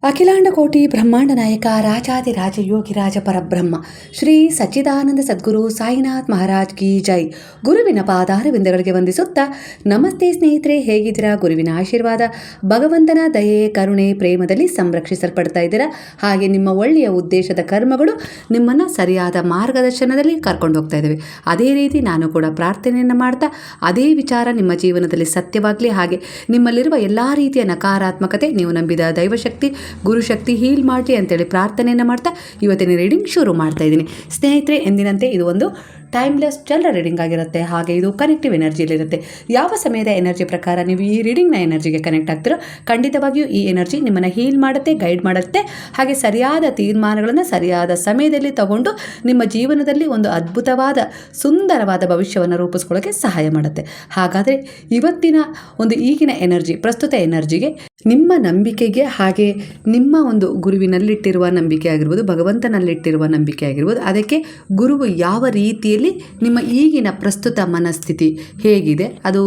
ಅಖಿಲಾಂಡ ಕೋಟಿ ಬ್ರಹ್ಮಾಂಡ ನಾಯಕ ರಾಜಾದಿರಾಜ ಯೋಗಿರಾಜ ಪರಬ್ರಹ್ಮ ಶ್ರೀ ಸಚ್ಚಿದಾನಂದ ಸದ್ಗುರು ಸಾಯಿನಾಥ್ ಮಹಾರಾಜ್ ಕಿ ಜೈ. ಗುರುವಿನ ಪಾದಾರವಿಂದಗಳಿಗೆ ವಂದಿಸುತ್ತಾ, ನಮಸ್ತೆ ಸ್ನೇಹಿತರೆ, ಹೇಗಿದ್ದೀರಾ? ಗುರುವಿನ ಆಶೀರ್ವಾದ, ಭಗವಂತನ ದಯೆ, ಕರುಣೆ, ಪ್ರೇಮದಲ್ಲಿ ಸಂರಕ್ಷಿಸಲ್ಪಡ್ತಾ ಇದ್ದೀರಾ. ಹಾಗೆ ನಿಮ್ಮ ಒಳ್ಳೆಯ ಉದ್ದೇಶದ ಕರ್ಮಗಳು ನಿಮ್ಮನ್ನು ಸರಿಯಾದ ಮಾರ್ಗದರ್ಶನದಲ್ಲಿ ಕರ್ಕೊಂಡು ಹೋಗ್ತಾ ಇದ್ದಾವೆ. ಅದೇ ರೀತಿ ನಾನು ಕೂಡ ಪ್ರಾರ್ಥನೆಯನ್ನು ಮಾಡ್ತಾ ಅದೇ ವಿಚಾರ ನಿಮ್ಮ ಜೀವನದಲ್ಲಿ ಸತ್ಯವಾಗಲಿ, ಹಾಗೆ ನಿಮ್ಮಲ್ಲಿರುವ ಎಲ್ಲ ರೀತಿಯ ನಕಾರಾತ್ಮಕತೆ, ನೀವು ನಂಬಿದ ದೈವಶಕ್ತಿ, ಗುರುಶಕ್ತಿ ಹೀಲ್ ಮಾಡಲಿ ಅಂತೇಳಿ ಪ್ರಾರ್ಥನೆಯನ್ನು ಮಾಡ್ತಾ ಇವತ್ತಿನ ರೀಡಿಂಗ್ ಶುರು ಮಾಡ್ತಾ ಇದ್ದೀನಿ. ಸ್ನೇಹಿತರೆ, ಎಂದಿನಂತೆ ಇದು ಒಂದು ಟೈಮ್ಲೆಸ್ ಜನರ ರೀಡಿಂಗ್ ಆಗಿರುತ್ತೆ. ಹಾಗೆ ಇದು ಕನೆಕ್ಟಿವ್ ಎನರ್ಜಿಯಲ್ಲಿರುತ್ತೆ. ಯಾವ ಸಮಯದ ಎನರ್ಜಿ ಪ್ರಕಾರ ನೀವು ಈ ರೀಡಿಂಗ್ನ ಎನರ್ಜಿಗೆ ಕನೆಕ್ಟ್ ಆಗ್ತಿರೋ, ಖಂಡಿತವಾಗಿಯೂ ಈ ಎನರ್ಜಿ ನಿಮ್ಮನ್ನು ಹೀಲ್ ಮಾಡುತ್ತೆ, ಗೈಡ್ ಮಾಡುತ್ತೆ. ಹಾಗೆ ಸರಿಯಾದ ತೀರ್ಮಾನಗಳನ್ನು ಸರಿಯಾದ ಸಮಯದಲ್ಲಿ ತಗೊಂಡು ನಿಮ್ಮ ಜೀವನದಲ್ಲಿ ಒಂದು ಅದ್ಭುತವಾದ ಸುಂದರವಾದ ಭವಿಷ್ಯವನ್ನು ರೂಪಿಸ್ಕೊಳ್ಳೋಕ್ಕೆ ಸಹಾಯ ಮಾಡುತ್ತೆ. ಹಾಗಾದರೆ ಇವತ್ತಿನ ಒಂದು ಈಗಿನ ಎನರ್ಜಿ, ಪ್ರಸ್ತುತ ಎನರ್ಜಿಗೆ, ನಿಮ್ಮ ನಂಬಿಕೆಗೆ, ಹಾಗೆ ನಿಮ್ಮ ಒಂದು ಗುರುವಿನಲ್ಲಿಟ್ಟಿರುವ ನಂಬಿಕೆ ಆಗಿರ್ಬೋದು, ಭಗವಂತನಲ್ಲಿಟ್ಟಿರುವ ನಂಬಿಕೆ ಆಗಿರ್ಬೋದು, ಅದಕ್ಕೆ ಗುರುವು ಯಾವ ರೀತಿಯಲ್ಲಿ ನಿಮ್ಮ ಈಗಿನ ಪ್ರಸ್ತುತ ಮನಸ್ಥಿತಿ ಹೇಗಿದೆ, ಅದು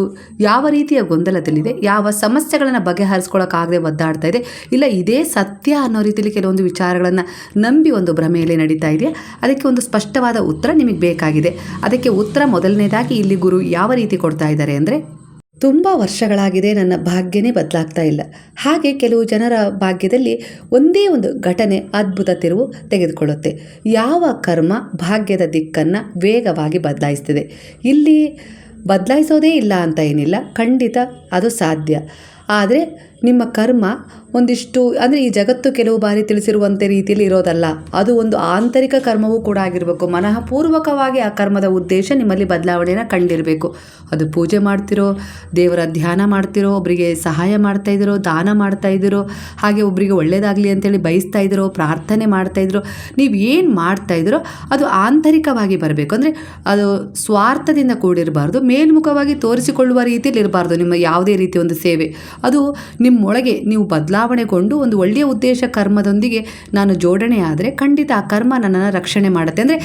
ಯಾವ ರೀತಿಯ ಗೊಂದಲದಲ್ಲಿದೆ, ಯಾವ ಸಮಸ್ಯೆಗಳನ್ನು ಬಗೆಹರಿಸ್ಕೊಳ್ಳೋಕ್ಕಾಗದೆ ಒದ್ದಾಡ್ತಾ ಇದೆ, ಇಲ್ಲ ಇದೇ ಸತ್ಯ ಅನ್ನೋ ರೀತಿಯಲ್ಲಿ ಕೆಲವೊಂದು ವಿಚಾರಗಳನ್ನು ನಂಬಿ ಒಂದು ಭ್ರಮೆಯಲ್ಲಿ ನಡೀತಾ ಇದೆಯಾ, ಅದಕ್ಕೆ ಒಂದು ಸ್ಪಷ್ಟವಾದ ಉತ್ತರ ನಿಮಗೆ ಬೇಕಾಗಿದೆ. ಅದಕ್ಕೆ ಉತ್ತರ ಮೊದಲನೇದಾಗಿ ಇಲ್ಲಿ ಗುರು ಯಾವ ರೀತಿ ಕೊಡ್ತಾ ಇದ್ದಾರೆ ಅಂದರೆ, ತುಂಬ ವರ್ಷಗಳಾಗಿದೆ, ನನ್ನ ಭಾಗ್ಯನೇ ಬದಲಾಗ್ತಾ ಇಲ್ಲ. ಹಾಗೆ ಕೆಲವು ಜನರ ಭಾಗ್ಯದಲ್ಲಿ ಒಂದೇ ಒಂದು ಘಟನೆ ಅದ್ಭುತ ತಿರುವು ತೆಗೆದುಕೊಳ್ಳುತ್ತೆ. ಯಾವ ಕರ್ಮ ಭಾಗ್ಯದ ದಿಕ್ಕನ್ನು ವೇಗವಾಗಿ ಬದಲಾಯಿಸ್ತಿದೆ. ಇಲ್ಲಿ ಬದಲಾಯಿಸೋದೇ ಇಲ್ಲ ಅಂತ ಏನಿಲ್ಲ, ಖಂಡಿತ ಅದು ಸಾಧ್ಯ. ಆದರೆ ನಿಮ್ಮ ಕರ್ಮ ಒಂದಿಷ್ಟು, ಅಂದರೆ ಈ ಜಗತ್ತು ಕೆಲವು ಬಾರಿ ತಿಳಿಸಿರುವಂತೆ ರೀತಿಯಲ್ಲಿ ಇರೋದಲ್ಲ, ಅದು ಒಂದು ಆಂತರಿಕ ಕರ್ಮವೂ ಕೂಡ ಆಗಿರಬೇಕು. ಮನಃಪೂರ್ವಕವಾಗಿ ಆ ಕರ್ಮದ ಉದ್ದೇಶ ನಿಮ್ಮಲ್ಲಿ ಬದಲಾವಣೆಯನ್ನು ಕಂಡಿರಬೇಕು. ಅದು ಪೂಜೆ ಮಾಡ್ತಿರೋ, ದೇವರ ಧ್ಯಾನ ಮಾಡ್ತಿರೋ, ಒಬ್ಬರಿಗೆ ಸಹಾಯ ಮಾಡ್ತಾ ಇದ್ದೀರೋ, ದಾನ ಮಾಡ್ತಾ ಇದ್ದೀರೋ, ಹಾಗೆ ಒಬ್ಬರಿಗೆ ಒಳ್ಳೆಯದಾಗಲಿ ಅಂತೇಳಿ ಬಯಸ್ತಾ ಇದ್ದೀರೋ, ಪ್ರಾರ್ಥನೆ ಮಾಡ್ತಾ ಇದ್ದೀರೋ, ನೀವು ಏನು ಮಾಡ್ತಾ ಇದ್ದೀರೋ ಅದು ಆಂತರಿಕವಾಗಿ ಬರಬೇಕು. ಅಂದರೆ ಅದು ಸ್ವಾರ್ಥದಿಂದ ಕೂಡಿರಬಾರ್ದು, ಮೇಲ್ಮುಖವಾಗಿ ತೋರಿಸಿಕೊಳ್ಳುವ ರೀತಿಯಲ್ಲಿ ಇರಬಾರ್ದು. ನಿಮ್ಮ ಯಾವುದೇ ರೀತಿಯ ಒಂದು ಸೇವೆ ಅದು ನಿಮ್ಮೊಳಗೆ ನೀವು ಬದಲಾವಣೆಗೊಂಡು ಒಂದು ಒಳ್ಳೆಯ ಉದ್ದೇಶ ಕರ್ಮದೊಂದಿಗೆ ನಾನು ಜೋಡಣೆ ಆದರೆ ಖಂಡಿತ ಆ ಕರ್ಮ ನನ್ನನ್ನು ರಕ್ಷಣೆ ಮಾಡುತ್ತೆ. ಅಂದರೆ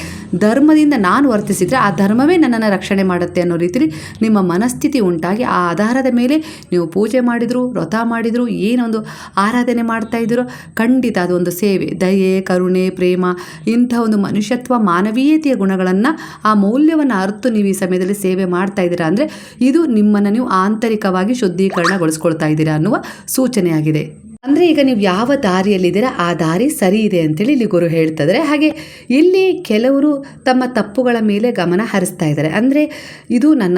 ಧರ್ಮದಿಂದ ನಾನು ವರ್ತಿಸಿದರೆ ಆ ಧರ್ಮವೇ ನನ್ನನ್ನು ರಕ್ಷಣೆ ಮಾಡುತ್ತೆ ಅನ್ನೋ ರೀತಿಯಲ್ಲಿ ನಿಮ್ಮ ಮನಸ್ಥಿತಿ ಉಂಟಾಗಿ, ಆ ಆಧಾರದ ಮೇಲೆ ನೀವು ಪೂಜೆ ಮಾಡಿದ್ರು, ವ್ರತ ಮಾಡಿದ್ರು, ಏನೊಂದು ಆರಾಧನೆ ಮಾಡ್ತಾ ಇದ್ದೀರೋ, ಖಂಡಿತ ಅದೊಂದು ಸೇವೆ, ದಯೆ, ಕರುಣೆ, ಪ್ರೇಮ, ಇಂಥ ಒಂದು ಮನುಷ್ಯತ್ವ, ಮಾನವೀಯತೆಯ ಗುಣಗಳನ್ನು, ಆ ಮೌಲ್ಯವನ್ನು ಅರ್ತು ನೀವು ಈ ಸಮಯದಲ್ಲಿ ಸೇವೆ ಮಾಡ್ತಾ ಇದ್ದೀರಾ ಅಂದರೆ ಇದು ನಿಮ್ಮನ್ನು ನೀವು ಆಂತರಿಕವಾಗಿ ಶುದ್ಧೀಕರಣಗೊಳಿಸ್ಕೊಳ್ತಾ ಇದ್ದೀರಾ ಅನ್ನುವ ಸೂಚನೆಯಾಗಿದೆ. ಅಂದರೆ ಈಗ ನೀವು ಯಾವ ದಾರಿಯಲ್ಲಿದ್ದೀರಾ ಆ ದಾರಿ ಸರಿ ಇದೆ ಅಂತೇಳಿ ಇಲ್ಲಿ ಗುರು ಹೇಳ್ತಿದ್ದಾರೆ. ಹಾಗೆ ಇಲ್ಲಿ ಕೆಲವರು ತಮ್ಮ ತಪ್ಪುಗಳ ಮೇಲೆ ಗಮನ ಹರಿಸ್ತಾ ಇದ್ದಾರೆ. ಅಂದರೆ ಇದು ನನ್ನ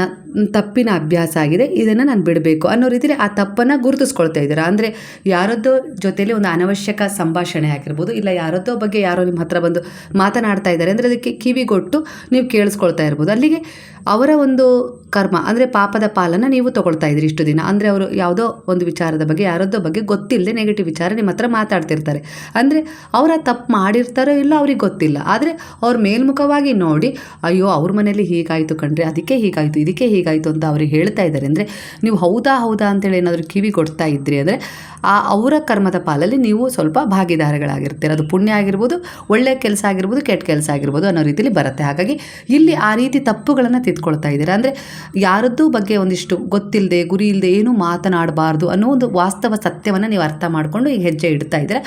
ತಪ್ಪಿನ ಅಭ್ಯಾಸ ಆಗಿದೆ, ಇದನ್ನು ನಾನು ಬಿಡಬೇಕು ಅನ್ನೋ ರೀತಿಯಲ್ಲಿ ಆ ತಪ್ಪನ್ನು ಗುರುತಿಸ್ಕೊಳ್ತಾ ಇದ್ದೀರಾ. ಅಂದರೆ ಯಾರದ್ದೋ ಜೊತೆಯಲ್ಲಿ ಒಂದು ಅನವಶ್ಯಕ ಸಂಭಾಷಣೆ ಆಗಿರ್ಬೋದು, ಇಲ್ಲ ಯಾರದ್ದೋ ಬಗ್ಗೆ ಯಾರೋ ನಿಮ್ಮ ಹತ್ರ ಬಂದು ಮಾತನಾಡ್ತಾ ಇದ್ದಾರೆ ಅಂದರೆ ಅದಕ್ಕೆ ಕಿವಿಗೊಟ್ಟು ನೀವು ಕೇಳಿಸ್ಕೊಳ್ತಾ ಇರ್ಬೋದು. ಅಲ್ಲಿಗೆ ಅವರ ಒಂದು ಕರ್ಮ, ಅಂದರೆ ಪಾಪದ ಪಾಲನ್ನು ನೀವು ತೊಗೊಳ್ತಾ ಇದ್ದೀರಿ ಇಷ್ಟು ದಿನ. ಅಂದರೆ ಅವರು ಯಾವುದೋ ಒಂದು ವಿಚಾರದ ಬಗ್ಗೆ, ಯಾರದ್ದೋ ಬಗ್ಗೆ ಗೊತ್ತಿಲ್ಲದೆ ನೆಗೆಟಿವ್ ವಿಚಾರ ನಿಮ್ಮ ಹತ್ರ ಮಾತಾಡ್ತಿರ್ತಾರೆ. ಅಂದರೆ ಅವರ ತಪ್ಪು ಮಾಡಿರ್ತಾರೋ ಇಲ್ಲ ಅವ್ರಿಗೆ ಗೊತ್ತಿಲ್ಲ, ಆದರೆ ಅವ್ರ ಮೇಲ್ಮುಖವಾಗಿ ನೋಡಿ, ಅಯ್ಯೋ ಅವ್ರ ಮನೇಲಿ ಹೀಗಾಯಿತು ಕಣ್ರಿ, ಅದಕ್ಕೆ ಹೀಗಾಯಿತು, ಇದಕ್ಕೆ ಹೀಗಾಯಿತು ಅಂತ ಅವ್ರಿಗೆ ಹೇಳ್ತಾ ಇದ್ದಾರೆ. ಅಂದರೆ ನೀವು ಹೌದಾ ಅಂತೇಳಿ ಏನಾದರೂ ಕಿವಿ ಕೊಡ್ತಾ ಇದ್ರಿ ಅಂದರೆ ಆ ಅವರ ಕರ್ಮದ ಪಾಲಲ್ಲಿ ನೀವು ಸ್ವಲ್ಪ ಭಾಗಿದಾರಗಳಾಗಿರ್ತೀರ. ಅದು ಪುಣ್ಯ ಆಗಿರ್ಬೋದು, ಒಳ್ಳೆಯ ಕೆಲಸ ಆಗಿರ್ಬೋದು, ಕೆಟ್ಟ ಕೆಲಸ ಆಗಿರ್ಬೋದು ಅನ್ನೋ ರೀತಿಯಲ್ಲಿ ಬರುತ್ತೆ. ಹಾಗಾಗಿ ಇಲ್ಲಿ ಆ ರೀತಿ ತಪ್ಪುಗಳನ್ನು ತಿದ್ಕೊಳ್ತಾ ಇದ್ದೀರಾ. ಅಂದರೆ ಯಾರದ್ದೂ ಬಗ್ಗೆ ಒಂದಿಷ್ಟು ಗೊತ್ತಿಲ್ಲದೆ, ಗುರಿ ಇಲ್ಲದೆ ಏನೂ ಮಾತನಾಡಬಾರ್ದು ಅನ್ನೋ ಒಂದು ವಾಸ್ತವ ಸತ್ಯವನ್ನು ನೀವು ಅರ್ಥ ಮಾಡಿಕೊಂಡು ಈಗ ಹೆಜ್ಜೆ ಇಡ್ತಾ ಇದ್ದೀರಾ.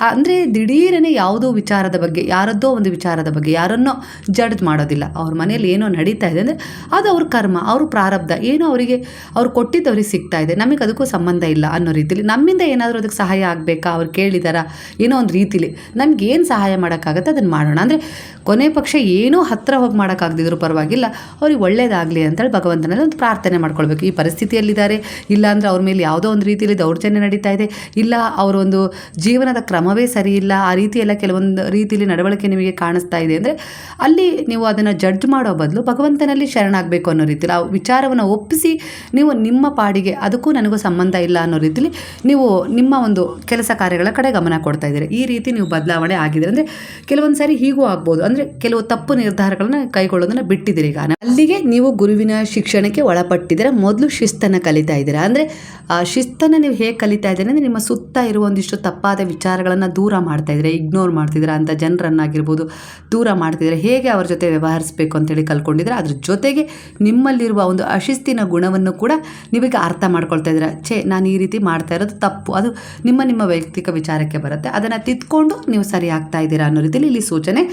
ಅಂದರೆ ದಿಢೀರನೇ ಯಾವುದೋ ವಿಚಾರದ ಬಗ್ಗೆ, ಯಾರದ್ದೋ ಒಂದು ವಿಚಾರದ ಬಗ್ಗೆ ಯಾರನ್ನೋ ಜಡ್ಜ್ ಮಾಡೋದಿಲ್ಲ. ಅವ್ರ ಮನೆಯಲ್ಲಿ ಏನೋ ನಡೀತಾ ಇದೆ ಅಂದರೆ ಅದು ಅವ್ರ ಕರ್ಮ, ಅವ್ರ ಪ್ರಾರಬ್ಧ, ಏನೋ ಅವರಿಗೆ ಅವ್ರು ಕೊಟ್ಟಿದ್ದು ಅವ್ರಿಗೆ ಸಿಗ್ತಾ ಇದೆ, ನಮಗೆ ಅದಕ್ಕೂ ಸಂಬಂಧ ಇಲ್ಲ ಅನ್ನೋ ರೀತಿಲಿ ನಮ್ಮಿಂದ ಏನಾದರೂ ಅದಕ್ಕೆ ಸಹಾಯ ಆಗಬೇಕಾ, ಅವ್ರು ಕೇಳಿದಾರಾ ಏನೋ ಒಂದು ರೀತಿಲಿ ನಮ್ಗೆ ಏನು ಸಹಾಯ ಮಾಡೋಕ್ಕಾಗತ್ತೆ ಅದನ್ನು ಮಾಡೋಣ. ಅಂದರೆ ಕೊನೆ ಪಕ್ಷ ಏನೋ ಹತ್ತಿರ ಹೋಗಿ ಮಾಡೋಕ್ಕಾಗದಿದ್ರು ಪರವಾಗಿಲ್ಲ, ಅವ್ರಿಗೆ ಒಳ್ಳೇದಾಗಲಿ ಅಂತೇಳಿ ಭಗವಂತನಲ್ಲಿ ಒಂದು ಪ್ರಾರ್ಥನೆ ಮಾಡ್ಕೊಳ್ಬೇಕು. ಈ ಪರಿಸ್ಥಿತಿಯಲ್ಲಿದ್ದಾರೆ, ಇಲ್ಲ ಅಂದರೆ ಅವ್ರ ಮೇಲೆ ಯಾವುದೋ ಒಂದು ರೀತಿಯಲ್ಲಿ ದೌರ್ಜನ್ಯ ನಡೀತಾ ಇದೆ, ಇಲ್ಲ ಅವರೊಂದು ಜೀವನದ ಕ್ರಮವೇ ಸರಿ ಇಲ್ಲ, ಆ ರೀತಿ ಎಲ್ಲ ಕೆಲವೊಂದು ರೀತಿಯಲ್ಲಿ ನಡವಳಿಕೆ ನಿಮಗೆ ಕಾಣಿಸ್ತಾ ಇದೆ ಅಂದರೆ ಅಲ್ಲಿ ನೀವು ಅದನ್ನು ಜಡ್ಜ್ ಮಾಡೋ ಬದಲು ಭಗವಂತನಲ್ಲಿ ಶರಣಾಗಬೇಕು ಅನ್ನೋ ರೀತಿಯಲ್ಲಿ ಆ ವಿಚಾರವನ್ನು ಒಪ್ಪಿಸಿ ನೀವು ನಿಮ್ಮ ಪಾಡಿಗೆ, ಅದಕ್ಕೂ ನನಗೂ ಸಂಬಂಧ ಇಲ್ಲ ಅನ್ನೋ ರೀತಿಯಲ್ಲಿ ನೀವು ನಿಮ್ಮ ಒಂದು ಕೆಲಸ ಕಾರ್ಯಗಳ ಕಡೆ ಗಮನ ಕೊಡ್ತಾ ಇದ್ದೀರಿ. ಈ ರೀತಿ ನೀವು ಬದಲಾವಣೆ ಆಗಿದೆ. ಅಂದರೆ ಕೆಲವೊಂದು ಸಾರಿ ಹೀಗೂ ಆಗ್ಬೋದು, ಅಂದರೆ ಕೆಲವು ತಪ್ಪು ನಿರ್ಧಾರಗಳನ್ನ ಕೈಗೊಳ್ಳೋದನ್ನು ಬಿಟ್ಟಿದ್ದೀರಿ. ಈಗ ಅಲ್ಲಿಗೆ ನೀವು ಗುರುವಿನ ಶಿಕ್ಷಣಕ್ಕೆ ಒಳಪಟ್ಟಿದ್ದೀರಾ. ಮೊದಲು ಶಿಸ್ತನ್ನು ಕಲಿತಾ ಇದ್ದೀರಾ. ಅಂದರೆ ಆ ಶಿಸ್ತನ್ನು ನೀವು ಹೇಗೆ ಕಲಿತಾ ಇದ್ದೀರಿ ಅಂದರೆ ನಿಮ್ಮ ಸುತ್ತ ಇರುವ ಒಂದಿಷ್ಟು ತಪ್ಪಾದ ವಿಚಾರಗಳನ್ನು ದೂರ ಮಾಡ್ತಾಯಿದ್ರೆ, ಇಗ್ನೋರ್ ಮಾಡ್ತಿದ್ರೆ, ಅಂಥ ಜನರನ್ನಾಗಿರ್ಬೋದು ದೂರ ಮಾಡ್ತಿದ್ರೆ, ಹೇಗೆ ಅವ್ರ ಜೊತೆ ವ್ಯವಹರಿಸಬೇಕು ಅಂತೇಳಿ ಕಲ್ತ್ಕೊಂಡಿದ್ರೆ, ಅದ್ರ ಜೊತೆಗೆ ನಿಮ್ಮಲ್ಲಿರುವ ಒಂದು ಅಶಿಸ್ತಿನ ಗುಣವನ್ನು ಕೂಡ ನೀವೀಗ ಅರ್ಥ ಮಾಡ್ಕೊಳ್ತಾ ಇದ್ದೀರಾ. ನಾನು ಈ ರೀತಿ ಮಾಡ್ತಾ ಇರೋದು ತಪ್ಪು, ಅದು ನಿಮ್ಮ ವೈಯಕ್ತಿಕ ವಿಚಾರಕ್ಕೆ ಬರುತ್ತೆ, ಅದನ್ನು ತಿದ್ಕೊಂಡು ನೀವು ಸರಿ ಆಗ್ತಾ ಇದ್ದೀರಾ ಅನ್ನೋ ರೀತಿಯಲ್ಲಿ ಇಲ್ಲಿ ಸೂಚನೆ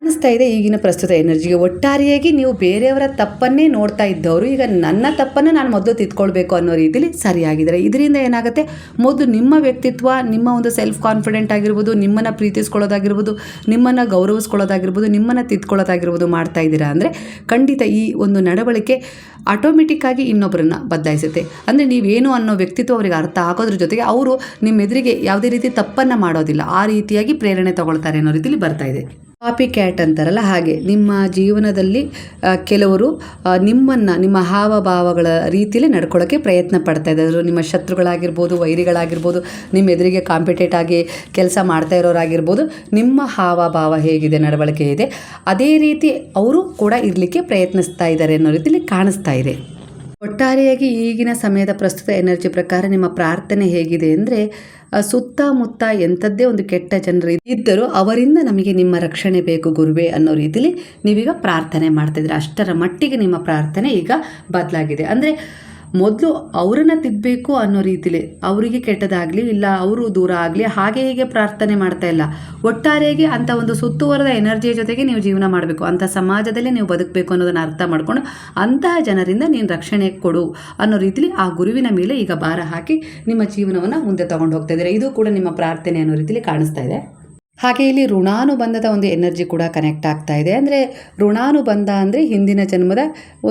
ಕಾಣಿಸ್ತಾ ಇದೆ. ಈಗಿನ ಪ್ರಸ್ತುತ ಎನರ್ಜಿಗೆ ಒಟ್ಟಾರೆಯಾಗಿ ನೀವು ಬೇರೆಯವರ ತಪ್ಪನ್ನೇ ನೋಡ್ತಾ ಇದ್ದವರು ಈಗ ನನ್ನ ತಪ್ಪನ್ನು ನಾನು ಮೊದಲು ತಿದ್ಕೊಳ್ಬೇಕು ಅನ್ನೋ ರೀತಿಯಲ್ಲಿ ಸರಿಯಾಗಿದ್ದಾರೆ. ಇದರಿಂದ ಏನಾಗುತ್ತೆ, ಮೊದಲು ನಿಮ್ಮ ವ್ಯಕ್ತಿತ್ವ, ನಿಮ್ಮ ಒಂದು ಸೆಲ್ಫ್ ಕಾನ್ಫಿಡೆಂಟ್ ಆಗಿರ್ಬೋದು, ನಿಮ್ಮನ್ನು ಪ್ರೀತಿಸ್ಕೊಳ್ಳೋದಾಗಿರ್ಬೋದು, ನಿಮ್ಮನ್ನು ಗೌರವಿಸ್ಕೊಳ್ಳೋದಾಗಿರ್ಬೋದು, ನಿಮ್ಮನ್ನು ತಿದ್ಕೊಳ್ಳೋದಾಗಿರ್ಬೋದು ಮಾಡ್ತಾ ಇದ್ದೀರಾ ಅಂದರೆ ಖಂಡಿತ ಈ ಒಂದು ನಡವಳಿಕೆ ಆಟೋಮೆಟಿಕ್ಕಾಗಿ ಇನ್ನೊಬ್ಬರನ್ನ ಬದಲಾಯಿಸುತ್ತೆ. ಅಂದರೆ ನೀವೇನು ಅನ್ನೋ ವ್ಯಕ್ತಿತ್ವ ಅವರಿಗೆ ಅರ್ಥ ಆಗೋದ್ರ ಜೊತೆಗೆ ಅವರು ನಿಮ್ಮ ಎದುರಿಗೆ ಯಾವುದೇ ರೀತಿ ತಪ್ಪನ್ನು ಮಾಡೋದಿಲ್ಲ, ಆ ರೀತಿಯಾಗಿ ಪ್ರೇರಣೆ ತಗೊಳ್ತಾರೆ ಅನ್ನೋ ರೀತಿಯಲ್ಲಿ ಬರ್ತಾ ಇದೆ. ಕಾಪಿ ಕ್ಯಾಟ್ ಅಂತಾರಲ್ಲ, ಹಾಗೆ ನಿಮ್ಮ ಜೀವನದಲ್ಲಿ ಕೆಲವರು ನಿಮ್ಮನ್ನು ನಿಮ್ಮ ಹಾವಭಾವಗಳ ರೀತಿಯಲ್ಲಿ ನಡ್ಕೊಳ್ಳೋಕ್ಕೆ ಪ್ರಯತ್ನ ಪಡ್ತಾ ಇದ್ದಾರೆ. ನಿಮ್ಮ ಶತ್ರುಗಳಾಗಿರ್ಬೋದು, ವೈರಿಗಳಾಗಿರ್ಬೋದು, ನಿಮ್ಮ ಎದುರಿಗೆ ಕಾಂಪಿಟೇಟ್ ಆಗಿ ಕೆಲಸ ಮಾಡ್ತಾ ಇರೋರಾಗಿರ್ಬೋದು, ನಿಮ್ಮ ಹಾವಭಾವ ಹೇಗಿದೆ, ನಡವಳಿಕೆ ಇದೆ, ಅದೇ ರೀತಿ ಅವರು ಕೂಡ ಇರಲಿಕ್ಕೆ ಪ್ರಯತ್ನಿಸ್ತಾ ಇದ್ದಾರೆ ಅನ್ನೋ ರೀತಿಯಲ್ಲಿ ಕಾಣಿಸ್ತಾ ಇದೆ. ಒಟ್ಟಾರೆಯಾಗಿ ಈಗಿನ ಸಮಯದ ಪ್ರಸ್ತುತ ಎನರ್ಜಿ ಪ್ರಕಾರ ನಿಮ್ಮ ಪ್ರಾರ್ಥನೆ ಹೇಗಿದೆ ಅಂದರೆ, ಸುತ್ತಮುತ್ತ ಎಂಥದ್ದೇ ಒಂದು ಕೆಟ್ಟ ಜನರು ಇದ್ದರೂ ಅವರಿಂದ ನಮಗೆ ನಿಮ್ಮ ರಕ್ಷಣೆ ಬೇಕು ಗುರುವೇ ಅನ್ನೋ ರೀತಿಯಲ್ಲಿ ನೀವೀಗ ಪ್ರಾರ್ಥನೆ ಮಾಡ್ತಾಯಿದ್ದೀರಿ. ಅಷ್ಟರ ಮಟ್ಟಿಗೆ ನಿಮ್ಮ ಪ್ರಾರ್ಥನೆ ಈಗ ಬದಲಾಗಿದೆ. ಅಂದರೆ ಮೊದಲು ಅವರನ್ನು ತಿದ್ದಬೇಕು ಅನ್ನೋ ರೀತಿಲಿ, ಅವರಿಗೆ ಕೆಟ್ಟದಾಗಲಿ ಇಲ್ಲ ಅವರು ದೂರ ಆಗಲಿ ಹಾಗೆ ಹೀಗೆ ಪ್ರಾರ್ಥನೆ ಮಾಡ್ತಾ ಇಲ್ಲ, ಒಟ್ಟಾರೆಯಾಗಿ ಅಂಥ ಒಂದು ಸುತ್ತುವರೆದ ಎನರ್ಜಿಯ ಜೊತೆಗೆ ನೀವು ಜೀವನ ಮಾಡಬೇಕು, ಅಂಥ ಸಮಾಜದಲ್ಲೇ ನೀವು ಬದುಕಬೇಕು ಅನ್ನೋದನ್ನು ಅರ್ಥ ಮಾಡ್ಕೊಂಡು ಅಂತಹ ಜನರಿಂದ ನೀನು ರಕ್ಷಣೆ ಕೊಡು ಅನ್ನೋ ರೀತಿಲಿ ಆ ಗುರುವಿನ ಮೇಲೆ ಈಗ ಭಾರ ಹಾಕಿ ನಿಮ್ಮ ಜೀವನವನ್ನು ಮುಂದೆ ತಗೊಂಡು ಹೋಗ್ತಾ ಇದ್ದಾರೆ. ಇದು ಕೂಡ ನಿಮ್ಮ ಪ್ರಾರ್ಥನೆ ಅನ್ನೋ ರೀತಿಲಿ ಕಾಣಿಸ್ತಾ ಇದೆ. ಹಾಗೆ ಇಲ್ಲಿ ಋಣಾನುಬಂಧದ ಒಂದು ಎನರ್ಜಿ ಕೂಡ ಕನೆಕ್ಟ್ ಆಗ್ತಾ ಇದೆ. ಅಂದರೆ ಋಣಾನುಬಂಧ ಅಂದರೆ ಹಿಂದಿನ ಜನ್ಮದ